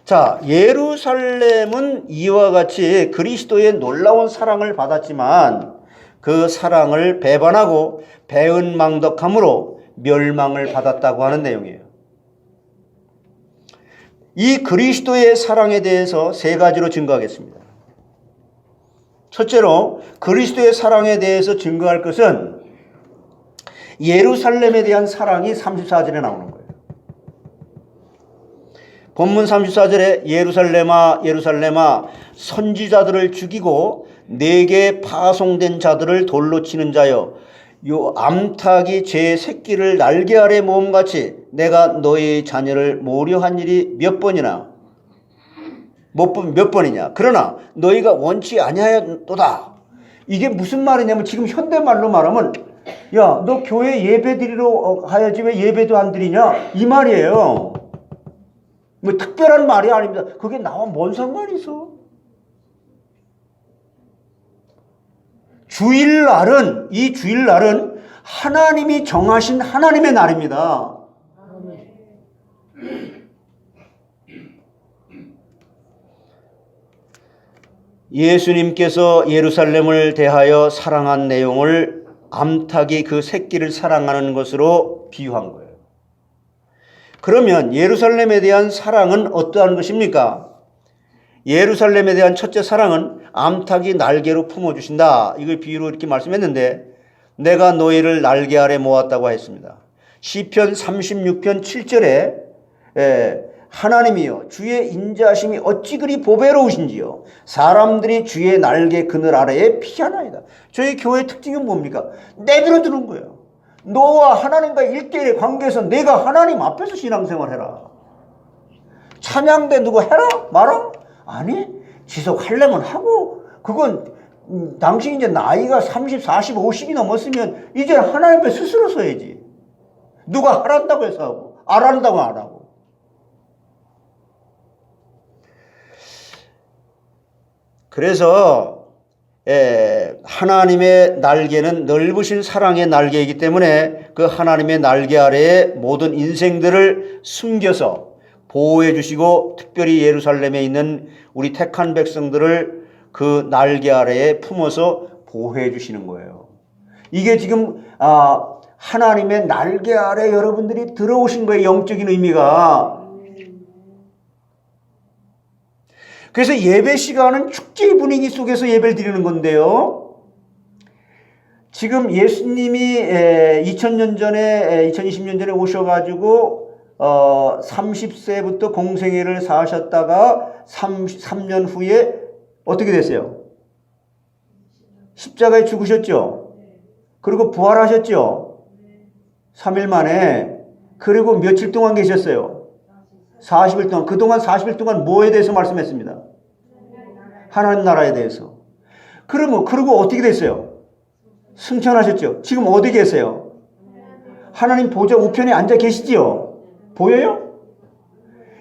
자, 예루살렘은 이와 같이 그리스도의 놀라운 사랑을 받았지만 그 사랑을 배반하고 배은망덕함으로 멸망을 받았다고 하는 내용이에요. 이 그리스도의 사랑에 대해서 세 가지로 증거하겠습니다. 첫째로, 그리스도의 사랑에 대해서 증거할 것은 예루살렘에 대한 사랑이 34절에 나오는 거예요. 본문 34절에 예루살렘아 예루살렘아 선지자들을 죽이고 내게 파송된 자들을 돌로 치는 자여, 요 암탉이 제 새끼를 날개 아래 모음같이 내가 너희 자녀를 모려한 일이 몇 번이냐? 그러나 너희가 원치 아니하였도다. 이게 무슨 말이냐면, 지금 현대말로 말하면 야, 너 교회 예배 드리러 가야지 왜 예배도 안 드리냐? 이 말이에요. 뭐 특별한 말이 아닙니다. 그게 나와 뭔 상관이 있어? 이 주일날은 하나님이 정하신 하나님의 날입니다. 예수님께서 예루살렘을 대하여 사랑한 내용을 암탉이 그 새끼를 사랑하는 것으로 비유한 거예요. 그러면 예루살렘에 대한 사랑은 어떠한 것입니까? 예루살렘에 대한 첫째 사랑은 암탉이 날개로 품어주신다. 이걸 비유로 이렇게 말씀했는데 내가 너희를 날개 아래 모았다고 했습니다. 시편 36편 7절에 하나님이여 주의 인자하심이 어찌 그리 보배로우신지요 사람들이 주의 날개 그늘 아래에 피하나이다. 저희 교회의 특징은 뭡니까? 내버려 두는 거예요. 너와 하나님과 일대일의 관계에서 내가 하나님 앞에서 신앙생활 해라. 찬양대 누구 해라? 말아? 아니 지속하려면 하고 그건 당신 이제 나이가 30, 40, 50이 넘었으면 이제 하나님 앞에 스스로 서야지. 누가 하란다고 해서 하고 안 한다고 안 하고. 그래서 하나님의 날개는 넓으신 사랑의 날개이기 때문에 그 하나님의 날개 아래에 모든 인생들을 숨겨서 보호해 주시고 특별히 예루살렘에 있는 우리 택한 백성들을 그 날개 아래에 품어서 보호해 주시는 거예요. 이게 지금 하나님의 날개 아래 여러분들이 들어오신 거예요. 영적인 의미가. 그래서 예배 시간은 축제의 분위기 속에서 예배를 드리는 건데요. 지금 예수님이 2000년 전에 2020년 전에 오셔가지고 30세부터 공생애를 사셨다가 3년 후에 어떻게 됐어요? 십자가에 죽으셨죠? 그리고 부활하셨죠? 3일 만에. 그리고 며칠 동안 계셨어요? 40일 동안. 그동안 40일 동안 뭐에 대해서 말씀했습니다? 하나님 나라에 대해서. 그리고 어떻게 됐어요? 승천하셨죠? 지금 어디 계세요? 하나님 보좌 우편에 앉아 계시지요? 보여요?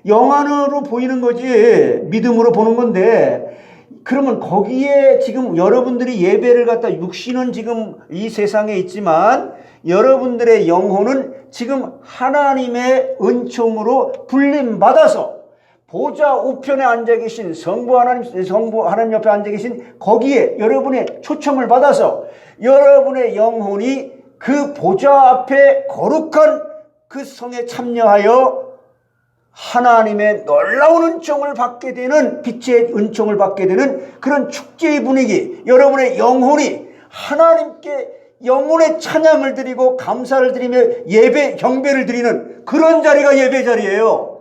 영안으로 보이는 거지 믿음으로 보는 건데 그러면 거기에 지금 여러분들이 예배를 갖다 육신은 지금 이 세상에 있지만 여러분들의 영혼은 지금 하나님의 은총으로 불림받아서 보좌 우편에 앉아 계신 성부 하나님 옆에 앉아 계신 거기에 여러분의 초청을 받아서 여러분의 영혼이 그 보좌 앞에 거룩한 그 성에 참여하여 하나님의 놀라운 은총을 받게 되는 빛의 은총을 받게 되는 그런 축제의 분위기 여러분의 영혼이 하나님께 영혼의 찬양을 드리고 감사를 드리며 예배 경배를 드리는 그런 자리가 예배 자리예요.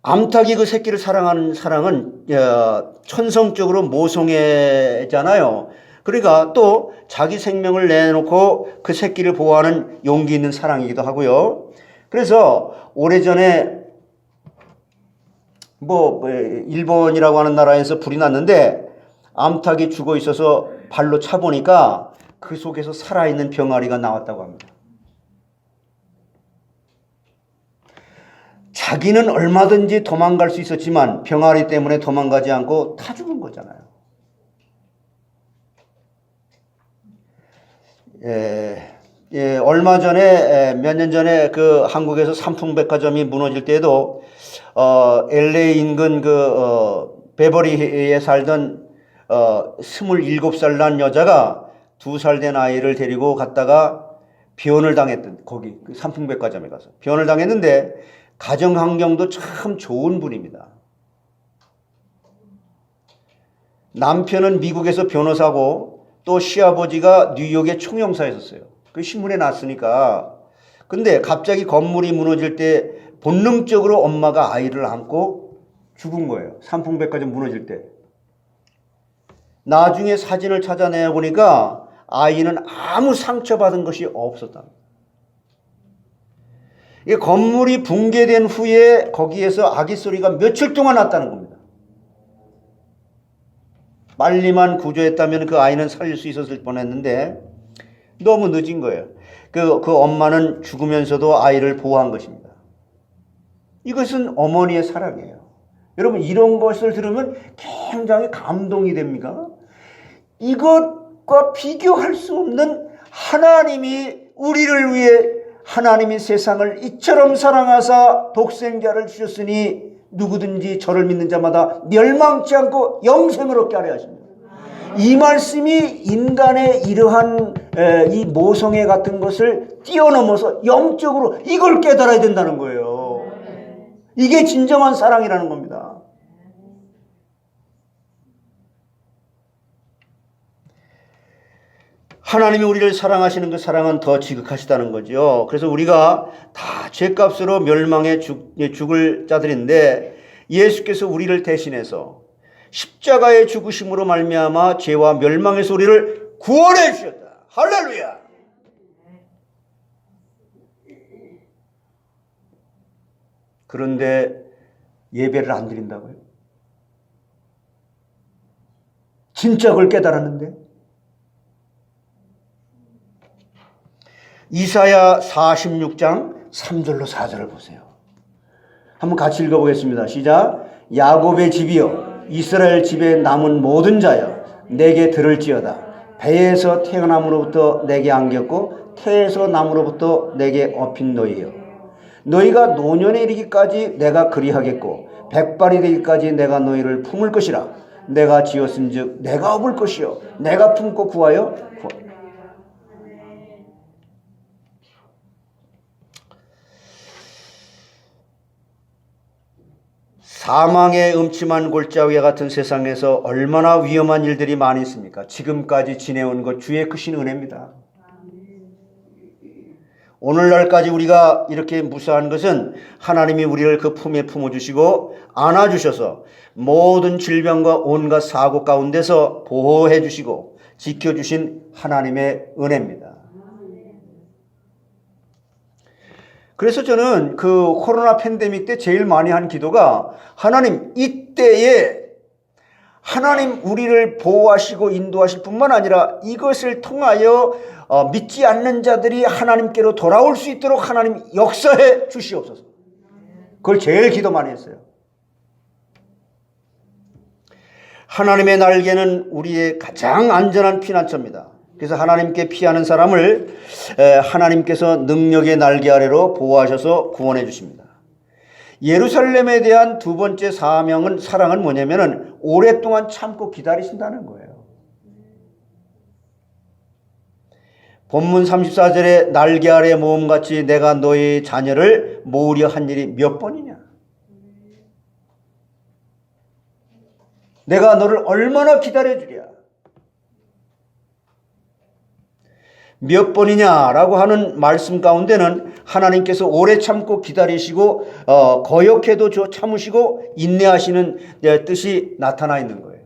암탉이 그 새끼를 사랑하는 사랑은 천성적으로 모성애잖아요. 그러니까 또 자기 생명을 내놓고 그 새끼를 보호하는 용기 있는 사랑이기도 하고요. 그래서 오래전에 일본이라고 하는 나라에서 불이 났는데 암탉이 죽어 있어서 발로 차보니까 그 속에서 살아있는 병아리가 나왔다고 합니다. 자기는 얼마든지 도망갈 수 있었지만 병아리 때문에 도망가지 않고 타 죽은 거잖아요. 얼마 전에 몇 년 전에 그 한국에서 삼풍백화점이 무너질 때에도 LA 인근 베버리에 살던 27살 난 여자가 2살 된 아이를 데리고 갔다가 변을 당했던 거기 그 삼풍백화점에 가서 변을 당했는데 가정 환경도 참 좋은 분입니다. 남편은 미국에서 변호사고 또 시아버지가 뉴욕의 총영사였었어요. 그 신문에 났으니까. 근데 갑자기 건물이 무너질 때 본능적으로 엄마가 아이를 안고 죽은 거예요. 삼풍백화점 무너질 때. 나중에 사진을 찾아내 보니까 아이는 아무 상처받은 것이 없었다. 이 건물이 붕괴된 후에 거기에서 아기 소리가 며칠 동안 났다는 겁니다. 빨리만 구조했다면 그 아이는 살릴 수 있었을 뻔했는데 너무 늦은 거예요. 그 엄마는 죽으면서도 아이를 보호한 것입니다. 이것은 어머니의 사랑이에요. 여러분 이런 것을 들으면 굉장히 감동이 됩니까? 이것과 비교할 수 없는 하나님이 우리를 위해 하나님이 세상을 이처럼 사랑하사 독생자를 주셨으니 누구든지 저를 믿는 자마다 멸망치 않고 영생을 얻게 하려 하십니다. 이 말씀이 인간의 이러한 이 모성애 같은 것을 뛰어넘어서 영적으로 이걸 깨달아야 된다는 거예요. 이게 진정한 사랑이라는 겁니다. 하나님이 우리를 사랑하시는 그 사랑은 더 지극하시다는 거죠. 그래서 우리가 다 죄값으로 멸망에 죽을 자들인데 예수께서 우리를 대신해서 십자가의 죽으심으로 말미암아 죄와 멸망에서 우리를 구원해 주셨다. 할렐루야. 그런데 예배를 안 드린다고요? 진짜 그걸 깨달았는데? 이사야 46장 3절로 4절을 보세요. 한번 같이 읽어보겠습니다. 시작. 야곱의 집이여 이스라엘 집에 남은 모든 자여 내게 들을지어다. 배에서 태어남으로부터 내게 안겼고 태에서 남으로부터 내게 업힌 너희여, 너희가 노년에 이르기까지 내가 그리하겠고 백발이 되기까지 내가 너희를 품을 것이라. 내가 지었은즉 내가 업을 것이요 내가 품고 구하여 사망의 음침한 골짜기 같은 세상에서 얼마나 위험한 일들이 많이 있습니까? 지금까지 지내온 것 주의 크신 은혜입니다. 오늘날까지 우리가 이렇게 무사한 것은 하나님이 우리를 그 품에 품어주시고 안아주셔서 모든 질병과 온갖 사고 가운데서 보호해 주시고 지켜주신 하나님의 은혜입니다. 그래서 저는 그 코로나 팬데믹 때 제일 많이 한 기도가, 하나님 이때에 하나님 우리를 보호하시고 인도하실 뿐만 아니라 이것을 통하여 믿지 않는 자들이 하나님께로 돌아올 수 있도록 하나님 역사해 주시옵소서. 그걸 제일 기도 많이 했어요. 하나님의 날개는 우리의 가장 안전한 피난처입니다. 그래서 하나님께 피하는 사람을 하나님께서 능력의 날개 아래로 보호하셔서 구원해 주십니다. 예루살렘에 대한 두 번째 사랑은 뭐냐면은 오랫동안 참고 기다리신다는 거예요. 본문 34절에 날개 아래 모험같이 내가 너의 자녀를 모으려 한 일이 몇 번이냐? 내가 너를 얼마나 기다려주랴? 몇 번이냐라고 하는 말씀 가운데는 하나님께서 오래 참고 기다리시고 거역해도 참으시고 인내하시는 뜻이 나타나 있는 거예요.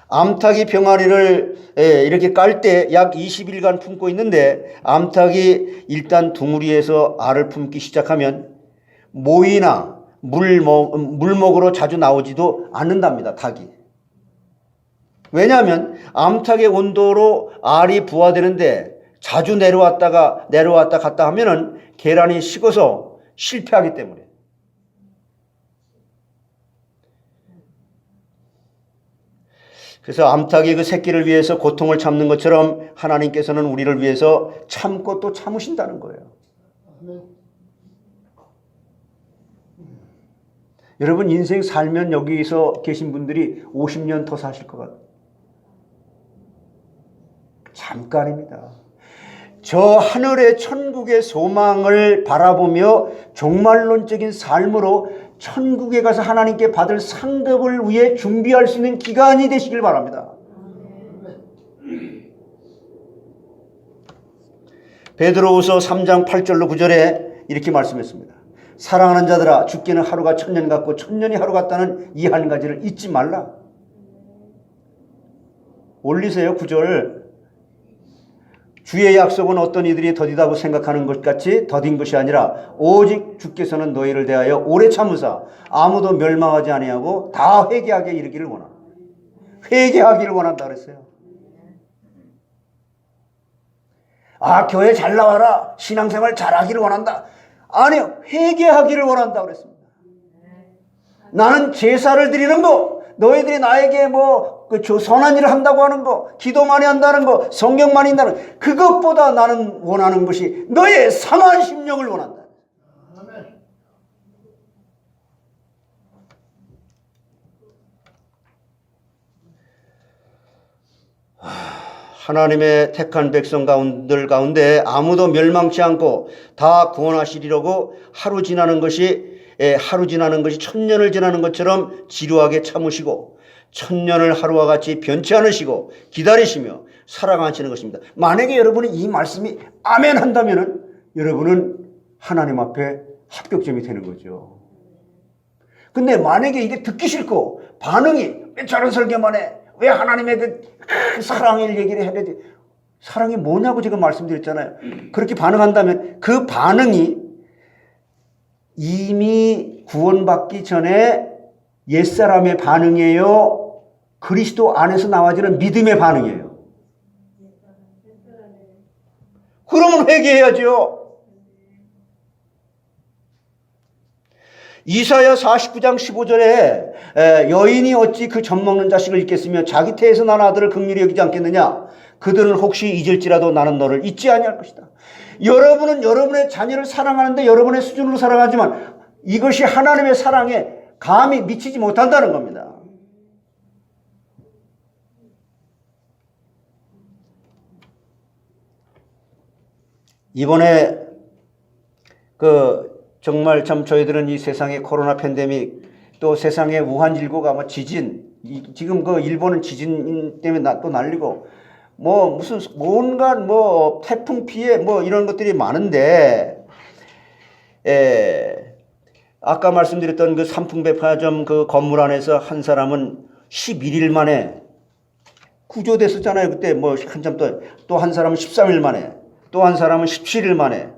암탉이 병아리를 이렇게 깔 때 약 20일간 품고 있는데, 암탉이 일단 둥우리에서 알을 품기 시작하면 모이나 물먹으로 자주 나오지도 않는답니다. 닭이. 왜냐하면 암탉의 온도로 알이 부화되는데 자주 내려왔다 갔다 하면은 계란이 식어서 실패하기 때문에. 그래서 암탉이 그 새끼를 위해서 고통을 참는 것처럼 하나님께서는 우리를 위해서 참고 또 참으신다는 거예요. 여러분 인생 살면 여기서 계신 분들이 50년 더 사실 것 같아요. 잠깐입니다. 저 하늘의 천국의 소망을 바라보며 종말론적인 삶으로 천국에 가서 하나님께 받을 상급을 위해 준비할 수 있는 기간이 되시길 바랍니다. 베드로후서 3장 8절로 9절에 이렇게 말씀했습니다. 사랑하는 자들아, 죽기는 하루가 천년 같고 천년이 하루 같다는 이 한 가지를 잊지 말라. 올리세요 9절. 주의 약속은 어떤 이들이 더디다고 생각하는 것 같이 더딘 것이 아니라 오직 주께서는 너희를 대하여 오래 참으사 아무도 멸망하지 아니하고 다 회개하게 이르기를 원한다. 회개하기를 원한다 그랬어요. 아, 교회 잘 나와라, 신앙생활 잘하기를 원한다. 아니요, 회개하기를 원한다 그랬습니다. 나는 제사를 드리는 거, 너희들이 나에게 선한 일을 한다고 하는 거, 기도 많이 한다는 거, 성경 많이 한다는 거, 그것보다 나는 원하는 것이 너의 상한 심령을 원한다. 하나님의 택한 백성들 가운데 아무도 멸망치 않고 다 구원하시리라고 하루 지나는 것이 천년을 지나는 것처럼 지루하게 참으시고 천년을 하루와 같이 변치 않으시고 기다리시며 사랑하시는 것입니다. 만약에 여러분이 이 말씀이 아멘 한다면 여러분은 하나님 앞에 합격점이 되는 거죠. 근데 만약에 이게 듣기 싫고 반응이 왜 저런 설교만 해? 왜 하나님의 그 사랑의 얘기를 해야 되지? 사랑이 뭐냐고 지금 말씀드렸잖아요. 그렇게 반응한다면 그 반응이 이미 구원받기 전에 옛사람의 반응이에요? 그리스도 안에서 나와지는 믿음의 반응이에요? 그러면 회개해야죠. 이사야 49장 15절에 여인이 어찌 그 젖먹는 자식을 잊겠으며 자기 태에서 난 아들을 긍휼히 여기지 않겠느냐. 그들은 혹시 잊을지라도 나는 너를 잊지 아니할 것이다. 여러분은 여러분의 자녀를 사랑하는데 여러분의 수준으로 사랑하지만 이것이 하나님의 사랑에 감히 미치지 못한다는 겁니다. 이번에 정말 참 저희들은 이 세상의 코로나 팬데믹 또 세상의 우한일보가 지진 지금 일본은 지진 때문에 또 난리고 무슨 온갖 태풍 피해 이런 것들이 많은데 아까 말씀드렸던 그 삼풍백화점 그 건물 안에서 한 사람은 11일 만에 구조됐었잖아요. 그때 한참 또 한 사람은 13일 만에 또 한 사람은 17일 만에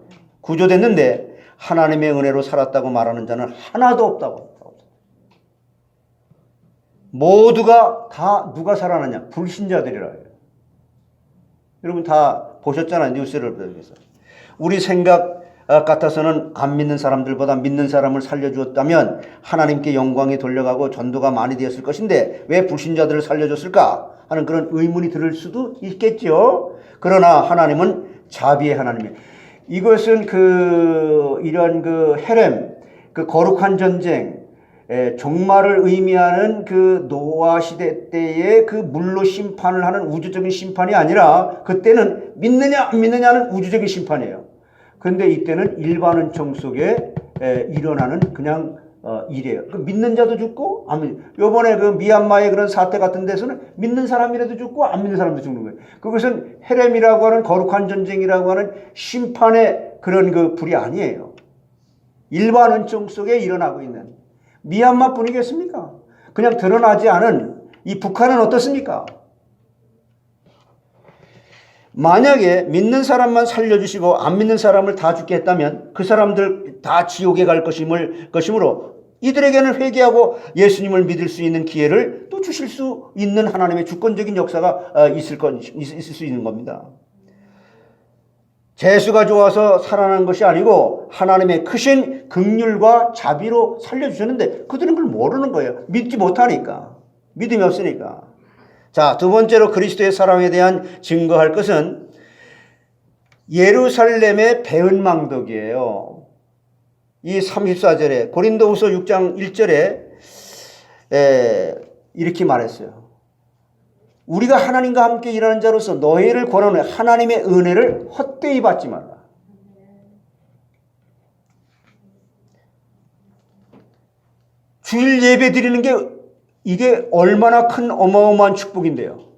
구조됐는데 하나님의 은혜로 살았다고 말하는 자는 하나도 없다고. 모두가 다 누가 살아나냐? 불신자들이라 해요. 여러분 다 보셨잖아요. 뉴스를 통해서. 우리 생각 같아서는 안 믿는 사람들보다 믿는 사람을 살려주었다면 하나님께 영광이 돌려가고 전도가 많이 되었을 것인데 왜 불신자들을 살려줬을까 하는 그런 의문이 들을 수도 있겠죠. 그러나 하나님은 자비의 하나님이에요. 이것은 이런 헤렘, 거룩한 전쟁, 종말을 의미하는 노아 시대 때의 물로 심판을 하는 우주적인 심판이 아니라 그때는 믿느냐 안 믿느냐는 우주적인 심판이에요. 그런데 이때는 일반 은총 속에 일어나는 그냥 일이에요. 믿는 자도 죽고 안 믿는. 요번에 미얀마의 그런 사태 같은 데서는 믿는 사람이라도 죽고 안 믿는 사람도 죽는 거예요. 그것은 헤렘이라고 하는 거룩한 전쟁이라고 하는 심판의 그런 불이 아니에요. 일반 은총 속에 일어나고 있는 미얀마 뿐이겠습니까? 그냥 드러나지 않은 이 북한은 어떻습니까? 만약에 믿는 사람만 살려주시고 안 믿는 사람을 다 죽게 했다면 그 사람들 다 지옥에 갈 것이므로 이들에게는 회개하고 예수님을 믿을 수 있는 기회를 또 주실 수 있는 하나님의 주권적인 역사가 있을 수 있는 겁니다. 재수가 좋아서 살아난 것이 아니고 하나님의 크신 긍휼과 자비로 살려주셨는데 그들은 그걸 모르는 거예요. 믿지 못하니까. 믿음이 없으니까. 자, 두 번째로 그리스도의 사랑에 대한 증거할 것은 예루살렘의 배은망덕이에요. 이 34절에 고린도후서 6장 1절에 이렇게 말했어요. 우리가 하나님과 함께 일하는 자로서 너희를 권하노니 하나님의 은혜를 헛되이 받지 말라. 주일 예배 드리는 게 이게 얼마나 큰 어마어마한 축복인데요.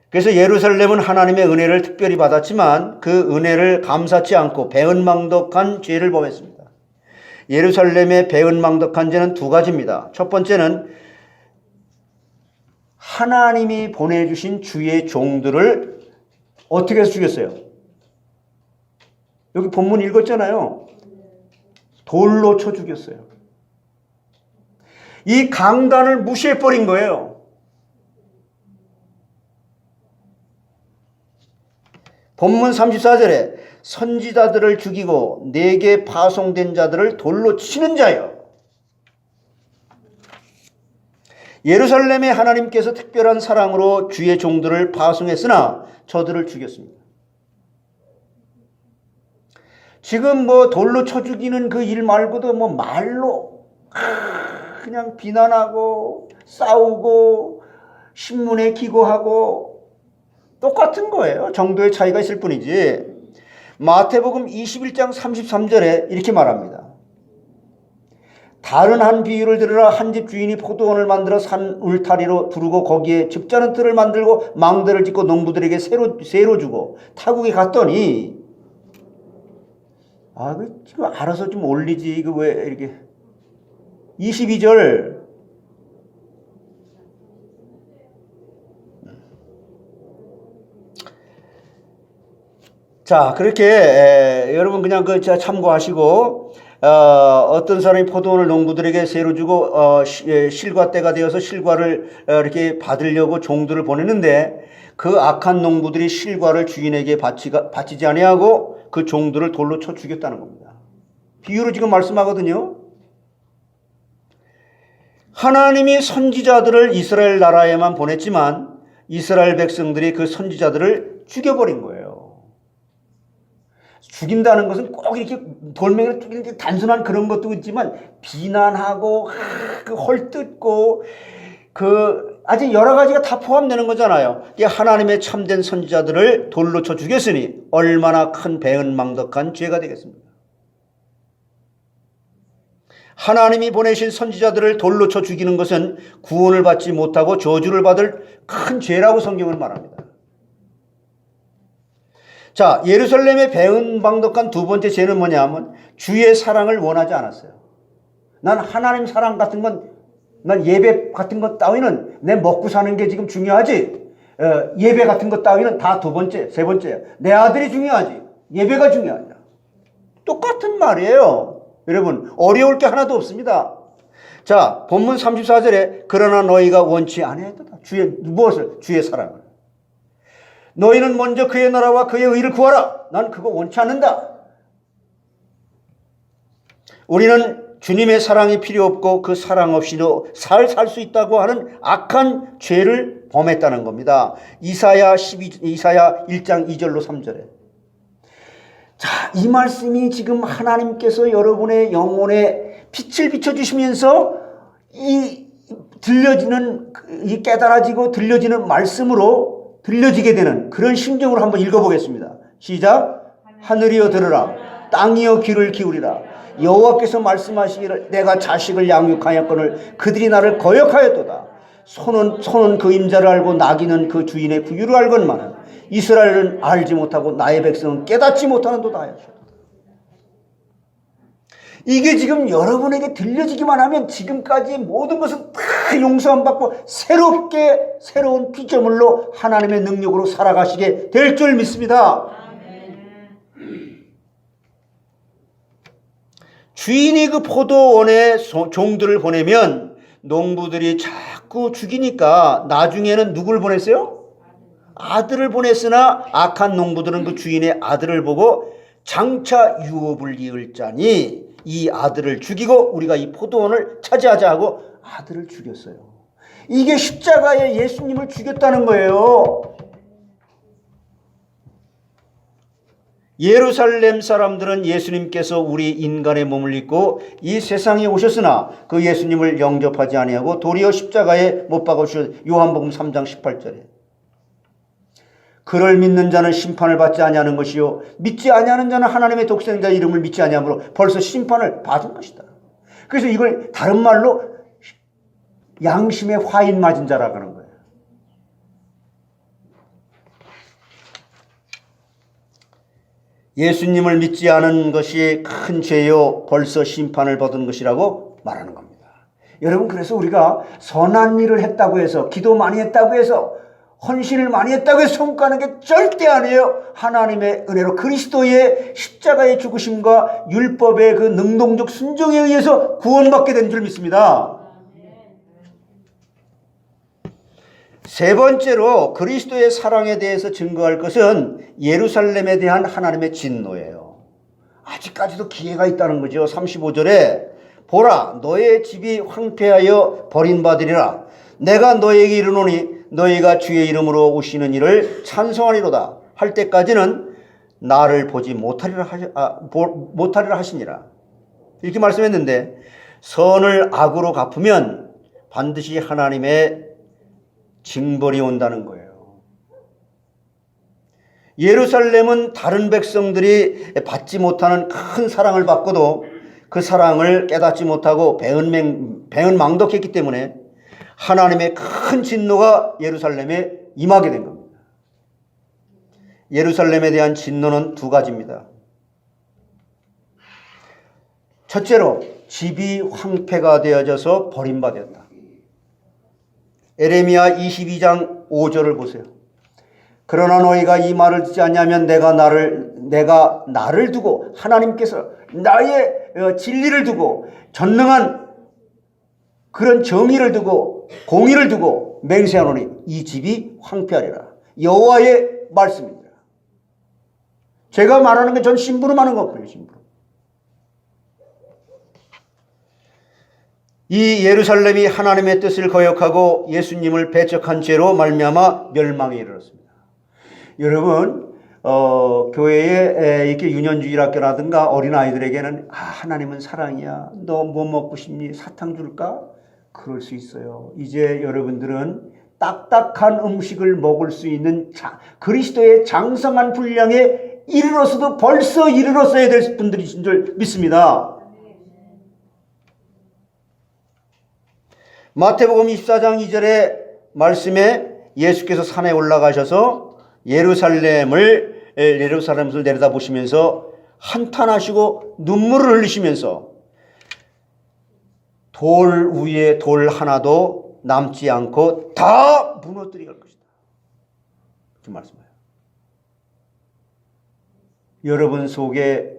그래서 예루살렘은 하나님의 은혜를 특별히 받았지만 그 은혜를 감사치 않고 배은망덕한 죄를 범했습니다. 예루살렘의 배은망덕한 죄는 두 가지입니다. 첫 번째는 하나님이 보내주신 주의 종들을 어떻게 해서 죽였어요? 여기 본문 읽었잖아요. 돌로 쳐 죽였어요. 이 강단을 무시해버린 거예요. 본문 34절에 선지자들을 죽이고 내게 파송된 자들을 돌로 치는 자여. 예루살렘에 하나님께서 특별한 사랑으로 주의 종들을 파송했으나 저들을 죽였습니다. 지금 뭐 돌로 쳐 죽이는 그 일 말고도 뭐 말로 그냥 비난하고 싸우고 신문에 기고하고 똑같은 거예요. 정도의 차이가 있을 뿐이지. 마태복음 21장 33절에 이렇게 말합니다. 다른 한 비유를 들으라. 한 집 주인이 포도원을 만들어 산 울타리로 두르고 거기에 즙자는 뜰을 만들고 망대를 짓고 농부들에게 세로 주고 타국에 갔더니 지금 알아서 좀 올리지. 이거 왜 이렇게 22절 자, 그렇게 여러분 그냥 참고하시고 어떤 사람이 포도원을 농부들에게 세로 주고 실과 때가 되어서 실과를 이렇게 받으려고 종들을 보내는데 그 악한 농부들이 실과를 주인에게 바치지 아니하고 그 종들을 돌로 쳐 죽였다는 겁니다. 비유로 지금 말씀하거든요. 하나님이 선지자들을 이스라엘 나라에만 보냈지만 이스라엘 백성들이 그 선지자들을 죽여버린 거예요. 죽인다는 것은 꼭 이렇게 돌멩이로 이렇게 단순한 그런 것도 있지만 비난하고 그 헐뜯고 아주 여러 가지가 다 포함되는 거잖아요. 하나님의 참된 선지자들을 돌로 쳐 죽였으니 얼마나 큰 배은망덕한 죄가 되겠습니까? 하나님이 보내신 선지자들을 돌로 쳐 죽이는 것은 구원을 받지 못하고 저주를 받을 큰 죄라고 성경은 말합니다. 자, 예루살렘의 배은망덕한 두 번째 죄는 뭐냐면 주의 사랑을 원하지 않았어요. 난 하나님 사랑 같은 건, 난 예배 같은 것 따위는 내 먹고 사는 게 지금 중요하지. 예배 같은 것 따위는 다 두 번째, 세 번째. 내 아들이 중요하지. 예배가 중요하냐. 똑같은 말이에요. 여러분, 어려울 게 하나도 없습니다. 자, 본문 34절에 그러나 너희가 원치 아니하였도다. 무엇을? 주의 사랑을. 너희는 먼저 그의 나라와 그의 의를 구하라. 난 그거 원치 않는다. 우리는 주님의 사랑이 필요 없고 그 사랑 없이도 살 수 있다고 하는 악한 죄를 범했다는 겁니다. 이사야 1장 2절로 3절에. 자, 이 말씀이 지금 하나님께서 여러분의 영혼에 빛을 비춰주시면서 이 깨달아지고 들려지는 말씀으로 들려지게 되는 그런 심정으로 한번 읽어보겠습니다. 시작. 하늘이여 들으라. 땅이여 귀를 기울이라. 여호와께서 말씀하시기를 내가 자식을 양육하였거늘 그들이 나를 거역하였도다. 소는 그 임자를 알고 나귀는 그 주인의 구유를 알건만은 이스라엘은 알지 못하고 나의 백성은 깨닫지 못하는도다 하였다. 이게 지금 여러분에게 들려지기만 하면 지금까지 모든 것은 다 용서함 받고 새로운 피조물로 하나님의 능력으로 살아가시게 될 줄 믿습니다. 주인이 그 포도원에 종들을 보내면 농부들이 자꾸 죽이니까 나중에는 누굴 보냈어요? 아들을 보냈으나 악한 농부들은 그 주인의 아들을 보고 장차 유업을 이을 자니 이 아들을 죽이고 우리가 이 포도원을 차지하자 하고 아들을 죽였어요. 이게 십자가에 예수님을 죽였다는 거예요. 예루살렘 사람들은 예수님께서 우리 인간의 몸을 입고 이 세상에 오셨으나 그 예수님을 영접하지 아니하고 도리어 십자가에 못 박으셨어요. 요한복음 3장 18절에. 그를 믿는 자는 심판을 받지 아니하는 것이요 믿지 아니하는 자는 하나님의 독생자 이름을 믿지 아니하므로 벌써 심판을 받은 것이다. 그래서 이걸 다른 말로 양심의 화인 맞은 자라고 하는 거예요. 예수님을 믿지 않은 것이 큰 죄요 벌써 심판을 받은 것이라고 말하는 겁니다. 여러분, 그래서 우리가 선한 일을 했다고 해서 기도 많이 했다고 해서 헌신을 많이 했다고 해서 성과하는 게 절대 아니에요. 하나님의 은혜로 그리스도의 십자가의 죽으심과 율법의 그 능동적 순종에 의해서 구원받게 된 줄 믿습니다. 세 번째로 그리스도의 사랑에 대해서 증거할 것은 예루살렘에 대한 하나님의 진노예요. 아직까지도 기회가 있다는 거죠. 35절에 보라 너의 집이 황폐하여 버림받으리라. 내가 너에게 이르노니 너희가 주의 이름으로 오시는 이를 찬송하리로다 할 때까지는 나를 보지 못하리라 하시니라. 이렇게 말씀했는데 선을 악으로 갚으면 반드시 하나님의 징벌이 온다는 거예요. 예루살렘은 다른 백성들이 받지 못하는 큰 사랑을 받고도 그 사랑을 깨닫지 못하고 배은망덕했기 때문에 하나님의 큰 진노가 예루살렘에 임하게 된 겁니다. 예루살렘에 대한 진노는 두 가지입니다. 첫째로 집이 황폐가 되어져서 버림받았다. 에레미야 22장 5절을 보세요. 그러나 너희가 이 말을 듣지 않냐면 내가 나를 두고 하나님께서 나의 진리를 두고 전능한 그런 정의를 두고 공의를 두고 맹세하노니 이 집이 황폐하리라. 여호와의 말씀입니다. 제가 말하는 게 전 심부름하는 거고요. 심부름. 이 예루살렘이 하나님의 뜻을 거역하고 예수님을 배척한 죄로 말미암아 멸망에 이르렀습니다. 여러분 교회에 이렇게 유년주일학교라든가 어린아이들에게는 하나님은 사랑이야. 너 뭐 먹고 싶니? 사탕 줄까? 그럴 수 있어요. 이제 여러분들은 딱딱한 음식을 먹을 수 있는 그리스도의 장성한 분량에 이르러서도 벌써 이르렀어야 될 분들이신 줄 믿습니다. 마태복음 24장 2절의 말씀에 예수께서 산에 올라가셔서 예루살렘을 내려다보시면서 한탄하시고 눈물을 흘리시면서 돌 위에 돌 하나도 남지 않고 다 무너뜨려 갈 것이다. 그 말씀이에요. 여러분 속에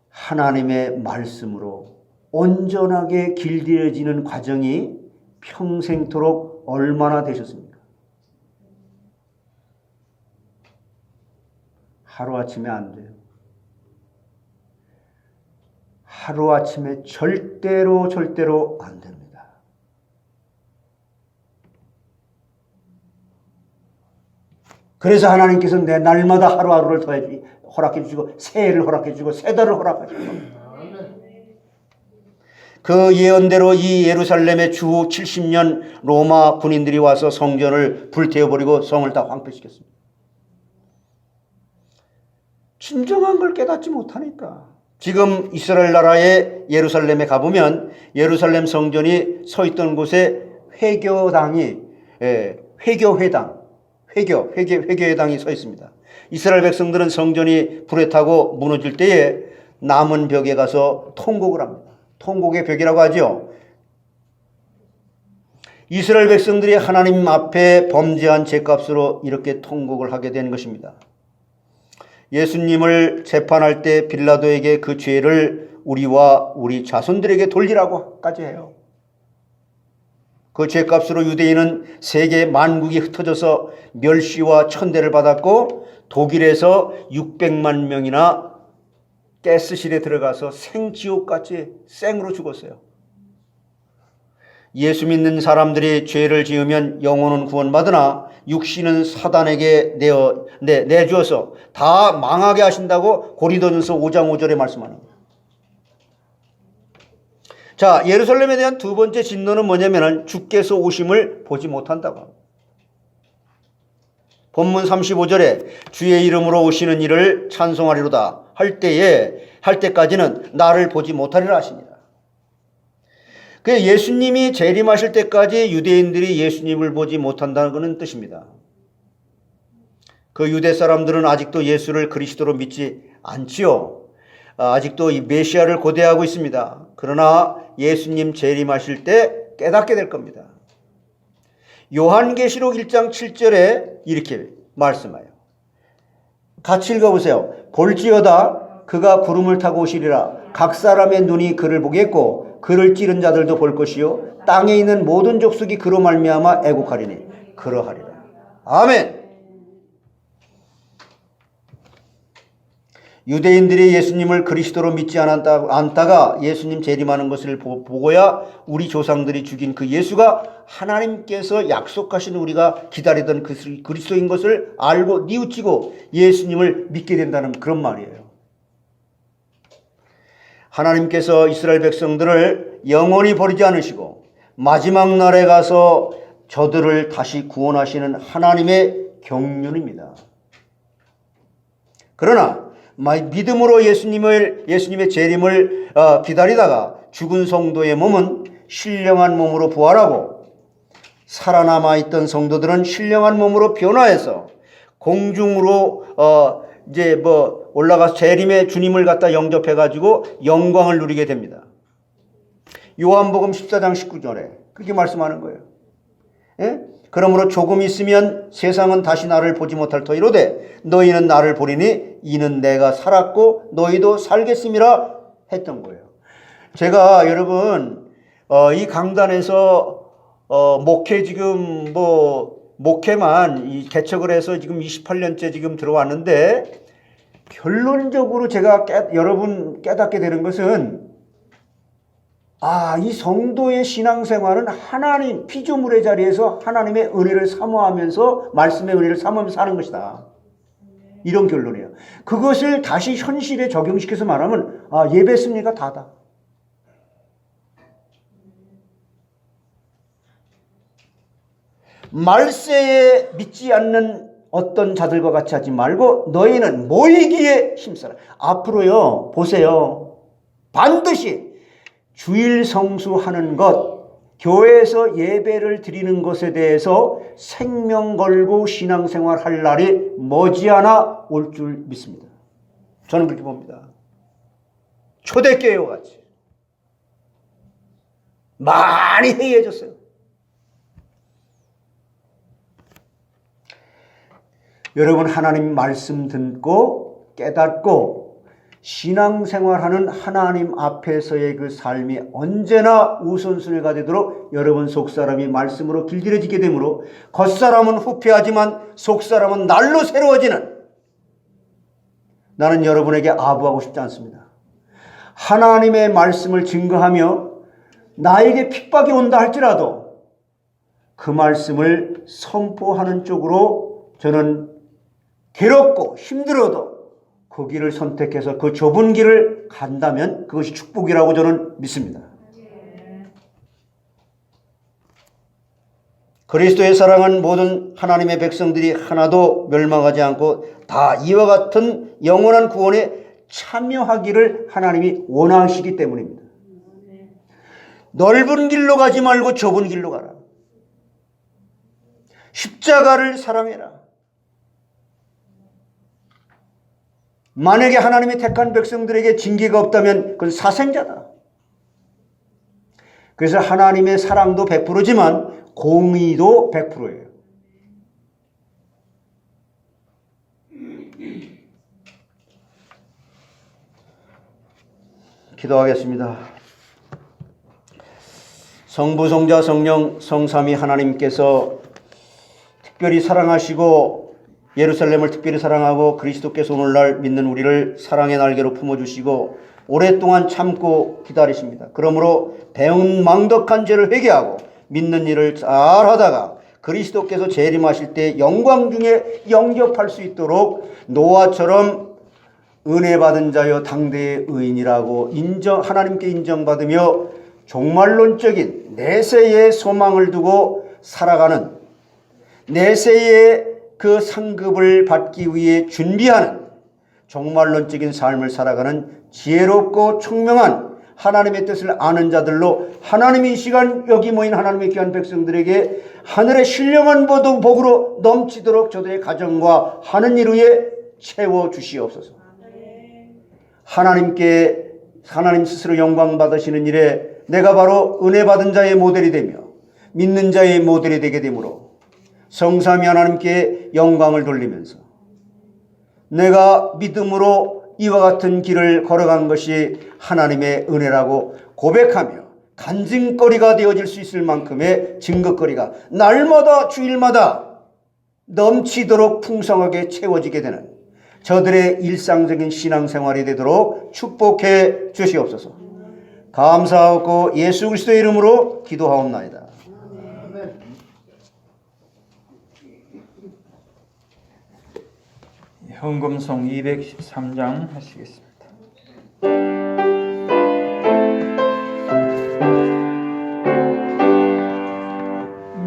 하나님의 말씀으로 온전하게 길들여지는 과정이 평생토록 얼마나 되셨습니까? 하루아침에 안 돼요. 하루아침에 절대로 안 됩니다. 그래서 하나님께서 내 날마다 하루하루를 더해 허락해 주시고 새해를 허락해 주시고 새 달을 허락해 주시고 그 예언대로 이 예루살렘에 주 70년 로마 군인들이 와서 성전을 불태워버리고 성을 다 황폐시켰습니다. 진정한 걸 깨닫지 못하니까. 지금 이스라엘 나라의 예루살렘에 가보면 예루살렘 성전이 서 있던 곳에 회교회당이 서 있습니다. 이스라엘 백성들은 성전이 불에 타고 무너질 때에 남은 벽에 가서 통곡을 합니다. 통곡의 벽이라고 하죠. 이스라엘 백성들이 하나님 앞에 범죄한 죄값으로 이렇게 통곡을 하게 된 것입니다. 예수님을 재판할 때 빌라도에게 그 죄를 우리와 우리 자손들에게 돌리라고까지 해요. 그 죄값으로 유대인은 세계 만국이 흩어져서 멸시와 천대를 받았고 독일에서 600만 명이나 가스실에 들어가서 생지옥같이 생으로 죽었어요. 예수 믿는 사람들이 죄를 지으면 영혼은 구원받으나 육신은 사단에게 내주어서 다 망하게 하신다고 고린도전서 5장 5절에 말씀하는 거예요. 자, 예루살렘에 대한 두 번째 진노는 뭐냐면 주께서 오심을 보지 못한다고 합니다. 본문 35절에 주의 이름으로 오시는 이를 찬송하리로다 할 때까지는 나를 보지 못하리라 하시니라. 그 예수님이 재림하실 때까지 유대인들이 예수님을 보지 못한다는 것은 뜻입니다. 그 유대 사람들은 아직도 예수를 그리스도로 믿지 않지요. 아직도 이 메시아를 고대하고 있습니다. 그러나 예수님 재림하실 때 깨닫게 될 겁니다. 요한계시록 1장 7절에 이렇게 말씀해요. 같이 읽어보세요. 볼지어다 그가 구름을 타고 오시리라. 각 사람의 눈이 그를 보겠고 그를 찌른 자들도 볼 것이요 땅에 있는 모든 족속이 그로 말미암아 애곡하리니 그러하리라. 아멘. 유대인들이 예수님을 그리스도로 믿지 않다가 예수님 재림하는 것을 보고야 우리 조상들이 죽인 그 예수가 하나님께서 약속하신 우리가 기다리던 그 그리스도인 것을 알고 뉘우치고 예수님을 믿게 된다는 그런 말이에요. 하나님께서 이스라엘 백성들을 영원히 버리지 않으시고 마지막 날에 가서 저들을 다시 구원하시는 하나님의 경륜입니다. 그러나 믿음으로 예수님의 재림을 기다리다가 죽은 성도의 몸은 신령한 몸으로 부활하고 살아남아 있던 성도들은 신령한 몸으로 변화해서 공중으로 올라가서 재림의 주님을 갖다 영접해 가지고 영광을 누리게 됩니다. 요한복음 14장 19절에 그렇게 말씀하는 거예요. 예? 그러므로 조금 있으면 세상은 다시 나를 보지 못할 터이로되 너희는 나를 보리니 이는 내가 살았고 너희도 살겠음이라 했던 거예요. 제가 여러분 이 강단에서 목회 지금 목회만 개척을 해서 지금 28년째 지금 들어왔는데 결론적으로 제가 여러분 깨닫게 되는 것은 이 성도의 신앙생활은 하나님 피조물의 자리에서 하나님의 은혜를 사모하면서 말씀의 은혜를 사모하면서 사는 것이다. 이런 결론이에요. 그것을 다시 현실에 적용시켜서 말하면 예배 승리가 다다. 말세에 믿지 않는 어떤 자들과 같이 하지 말고 너희는 모이기에 힘써라. 앞으로요 보세요. 반드시 주일 성수하는 것, 교회에서 예배를 드리는 것에 대해서 생명 걸고 신앙생활 할 날이 머지않아 올 줄 믿습니다. 저는 그렇게 봅니다. 초대교회와 같이 많이 해이해졌어요. 여러분 하나님 말씀 듣고 깨닫고 신앙생활하는 하나님 앞에서의 그 삶이 언제나 우선순위가 되도록 여러분 속사람이 말씀으로 길들여지게 되므로 겉사람은 후패하지만 속사람은 날로 새로워지는, 나는 여러분에게 아부하고 싶지 않습니다. 하나님의 말씀을 증거하며 나에게 핍박이 온다 할지라도 그 말씀을 선포하는 쪽으로 저는 괴롭고 힘들어도 그 길을 선택해서 그 좁은 길을 간다면 그것이 축복이라고 저는 믿습니다. 그리스도의 사랑은 모든 하나님의 백성들이 하나도 멸망하지 않고 다 이와 같은 영원한 구원에 참여하기를 하나님이 원하시기 때문입니다. 넓은 길로 가지 말고 좁은 길로 가라. 십자가를 사랑해라. 만약에 하나님이 택한 백성들에게 징계가 없다면 그건 사생자다. 그래서 하나님의 사랑도 100%지만 공의도 100%예요. 기도하겠습니다. 성부, 성자, 성령, 성삼위 하나님께서 특별히 사랑하시고 예루살렘을 특별히 사랑하고 그리스도께서 오늘날 믿는 우리를 사랑의 날개로 품어주시고 오랫동안 참고 기다리십니다. 그러므로 배은망덕한 죄를 회개하고 믿는 일을 잘하다가 그리스도께서 재림하실 때 영광 중에 영접할 수 있도록 노아처럼 은혜 받은 자여 당대의 의인이라고 하나님께 인정받으며 종말론적인 내세의 소망을 두고 살아가는, 내세의 그 상급을 받기 위해 준비하는 종말론적인 삶을 살아가는 지혜롭고 총명한 하나님의 뜻을 아는 자들로 하나님이 이 시간 여기 모인 하나님의 귀한 백성들에게 하늘의 신령한 복으로 넘치도록 저들의 가정과 하는 일 위에 채워주시옵소서. 하나님 스스로 영광 받으시는 일에 내가 바로 은혜 받은 자의 모델이 되며 믿는 자의 모델이 되게 되므로 성삼위 하나님께 영광을 돌리면서 내가 믿음으로 이와 같은 길을 걸어간 것이 하나님의 은혜라고 고백하며 간증거리가 되어질 수 있을 만큼의 증거거리가 날마다 주일마다 넘치도록 풍성하게 채워지게 되는 저들의 일상적인 신앙생활이 되도록 축복해 주시옵소서. 감사하고 예수 그리스도의 이름으로 기도하옵나이다. 헌금송 213장 하시겠습니다.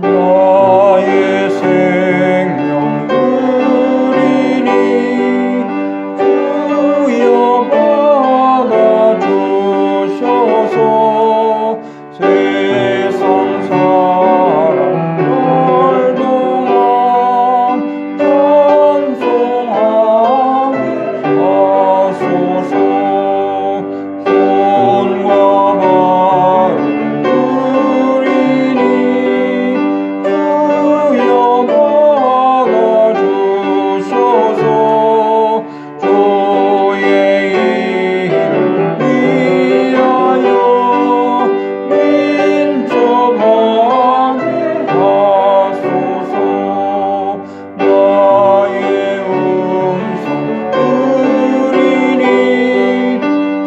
나의 생명 드리니 주여 받아주셔서 세상 사람 널 동안 찬송하게 하소서. 손과 발을 드리니 주여 받아주셔서 주의 일을 위하여 민첩하게 하소서. 나의 음성 들으니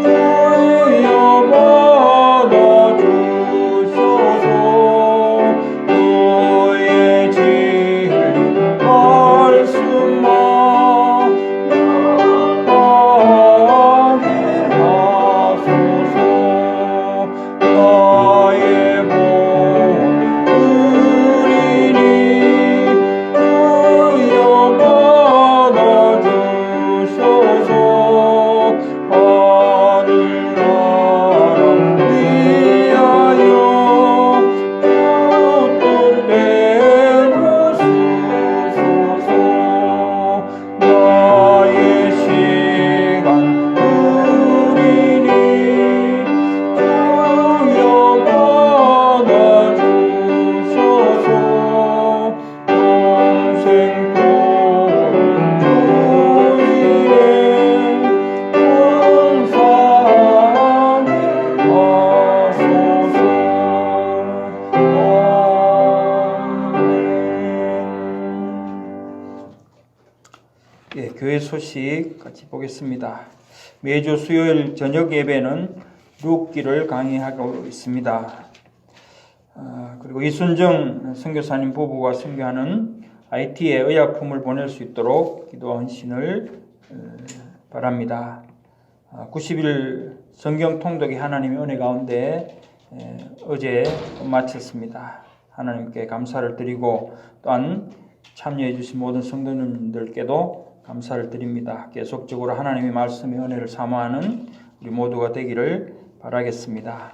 주여 받아주셔서 주의 진리 말씀만 나가게 하소서. 나의 본 드리니 주여 받아주셔서 하늘나라 위하여 뜻을 내려주소서. 나의 시간 드리니 주여 받아주셔서 평생 주일에 감사하게 하소서. 아멘. 예, 교회 소식 같이 보겠습니다. 매주 수요일 저녁 예배는 룻기를 강의하고 있습니다. 그리고 이순정 선교사님 부부가 선교하는 IT에 의약품을 보낼 수 있도록 기도 헌신을 바랍니다. 90일 성경 통독이 하나님의 은혜 가운데 어제 마쳤습니다. 하나님께 감사를 드리고 또한 참여해 주신 모든 성도님들께도 감사를 드립니다. 계속적으로 하나님의 말씀의 은혜를 사모하는 우리 모두가 되기를 바라겠습니다.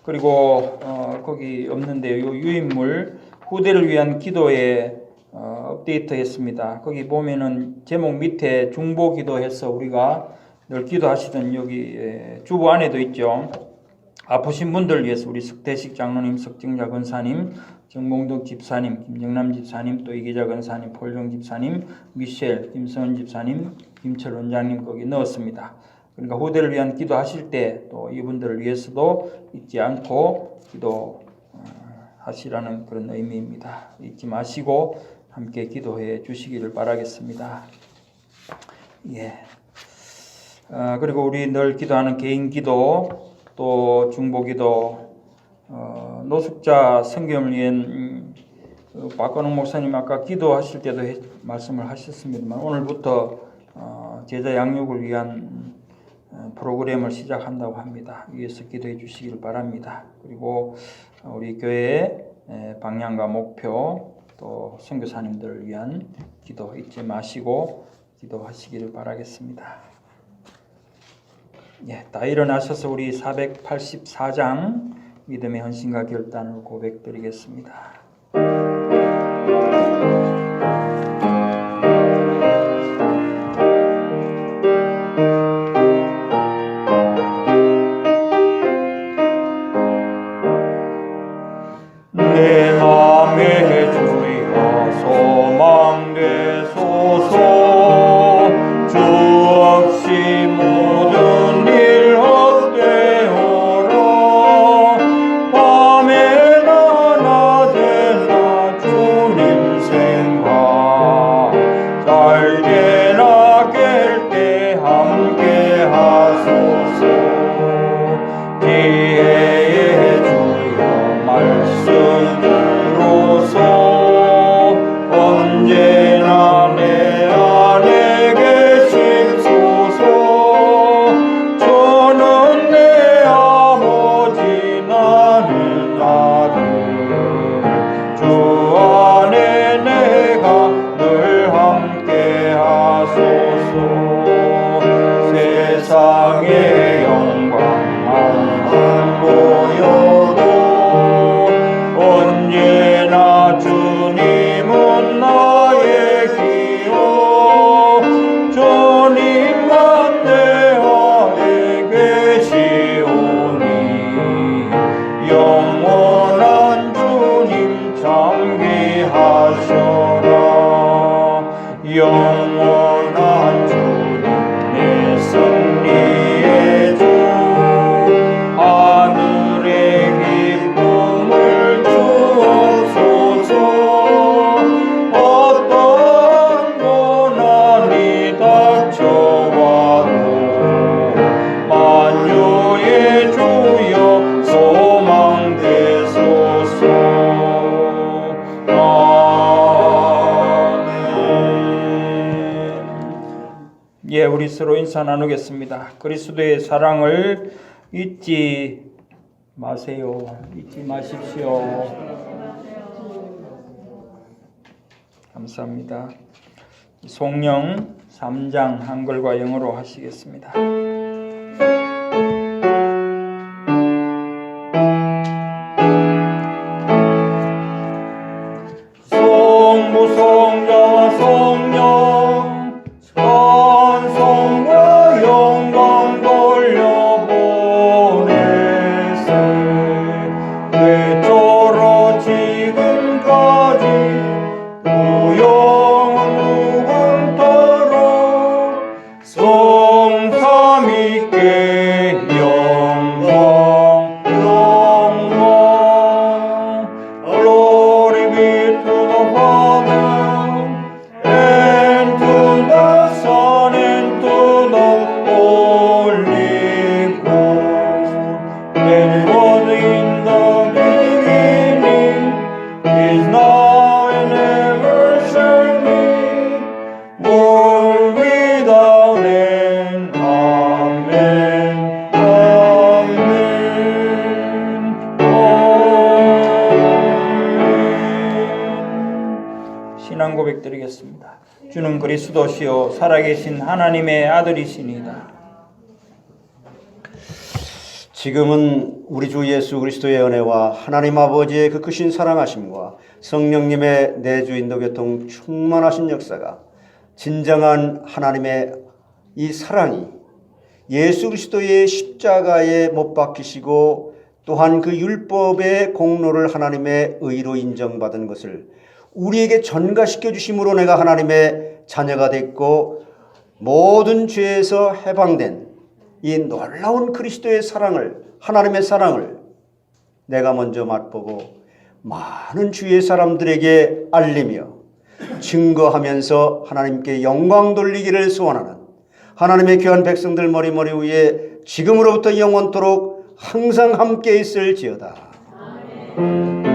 그리고 거기 없는데 요 유인물 후대를 위한 기도에 업데이트했습니다. 거기 보면은 제목 밑에 중보 기도해서 우리가 늘 기도하시던 여기 주보 안에도 있죠. 아프신 분들 위해서 우리 석대식 장로님, 석정자 권사님, 정봉덕 집사님, 김정남 집사님, 또 이기자 권사님, 폴정 집사님, 미셸, 김서은 집사님, 김철 원장님 거기 넣었습니다. 그러니까 후대를 위한 기도하실 때 또 이분들을 위해서도 잊지 않고 기도하시라는 그런 의미입니다. 잊지 마시고 함께 기도해 주시기를 바라겠습니다. 예. 그리고 우리 늘 기도하는 개인 기도 또 중보 기도 노숙자 성경을 위한 박건웅 목사님 아까 기도하실 때도 말씀을 하셨습니다만 오늘부터 제자 양육을 위한 프로그램을 시작한다고 합니다. 위에서 기도해 주시기를 바랍니다. 그리고 우리 교회의 방향과 목표 또 선교사님들을 위한 기도 잊지 마시고 기도하시기를 바라겠습니다. 예, 다 일어나셔서 우리 484장 믿음의 헌신과 결단을 고백드리겠습니다. 내 맘에 주여 소망되소서. 주 없이 모든 일 헛되어라. 주님은 나의 기요 주님만 내 안에 계시오니 영원한 주님 참기하셔라 영원한 주님 내 승리의 주 하늘의 기쁨을 주옵소서 어떤 고난이 닥쳐와도 만유의 주여 소망 되소서 예, 우리 서로 인사 나누겠습니다. 그리스도의 사랑을 잊지 마세요. 잊지 마십시오. 감사합니다. 송영 3장 한글과 영어로 하시겠습니다. 성부 성자와 성령 찬송과 영광 돌려보내세 그토록 지금까지 무영 무궁토록 성삼위께 영광 Glory be to the Father and to the Son and to the Holy Ghost. As it was in the beginning, is now and ever shall be, world without end. Amen. 아멘. 신앙 고백 드리겠습니다. 주는 그리스도시요 살아계신 하나님의 아들이시니다. 지금은 우리 주 예수 그리스도의 은혜와 하나님 아버지의 그 크신 사랑하심과 성령님의 내주 인도 교통 충만하신 역사가 진정한 하나님의 이 사랑이 예수 그리스도의 십자가에 못 박히시고 또한 그 율법의 공로를 하나님의 의로 인정받은 것을 우리에게 전가시켜 주심으로 내가 하나님의 자녀가 됐고 모든 죄에서 해방된 이 놀라운 그리스도의 사랑을 하나님의 사랑을 내가 먼저 맛보고 많은 주위의 사람들에게 알리며 증거하면서 하나님께 영광 돌리기를 소원하는 하나님의 귀한 백성들 머리머리 위에 지금으로부터 영원토록 항상 함께 있을지어다. 아멘.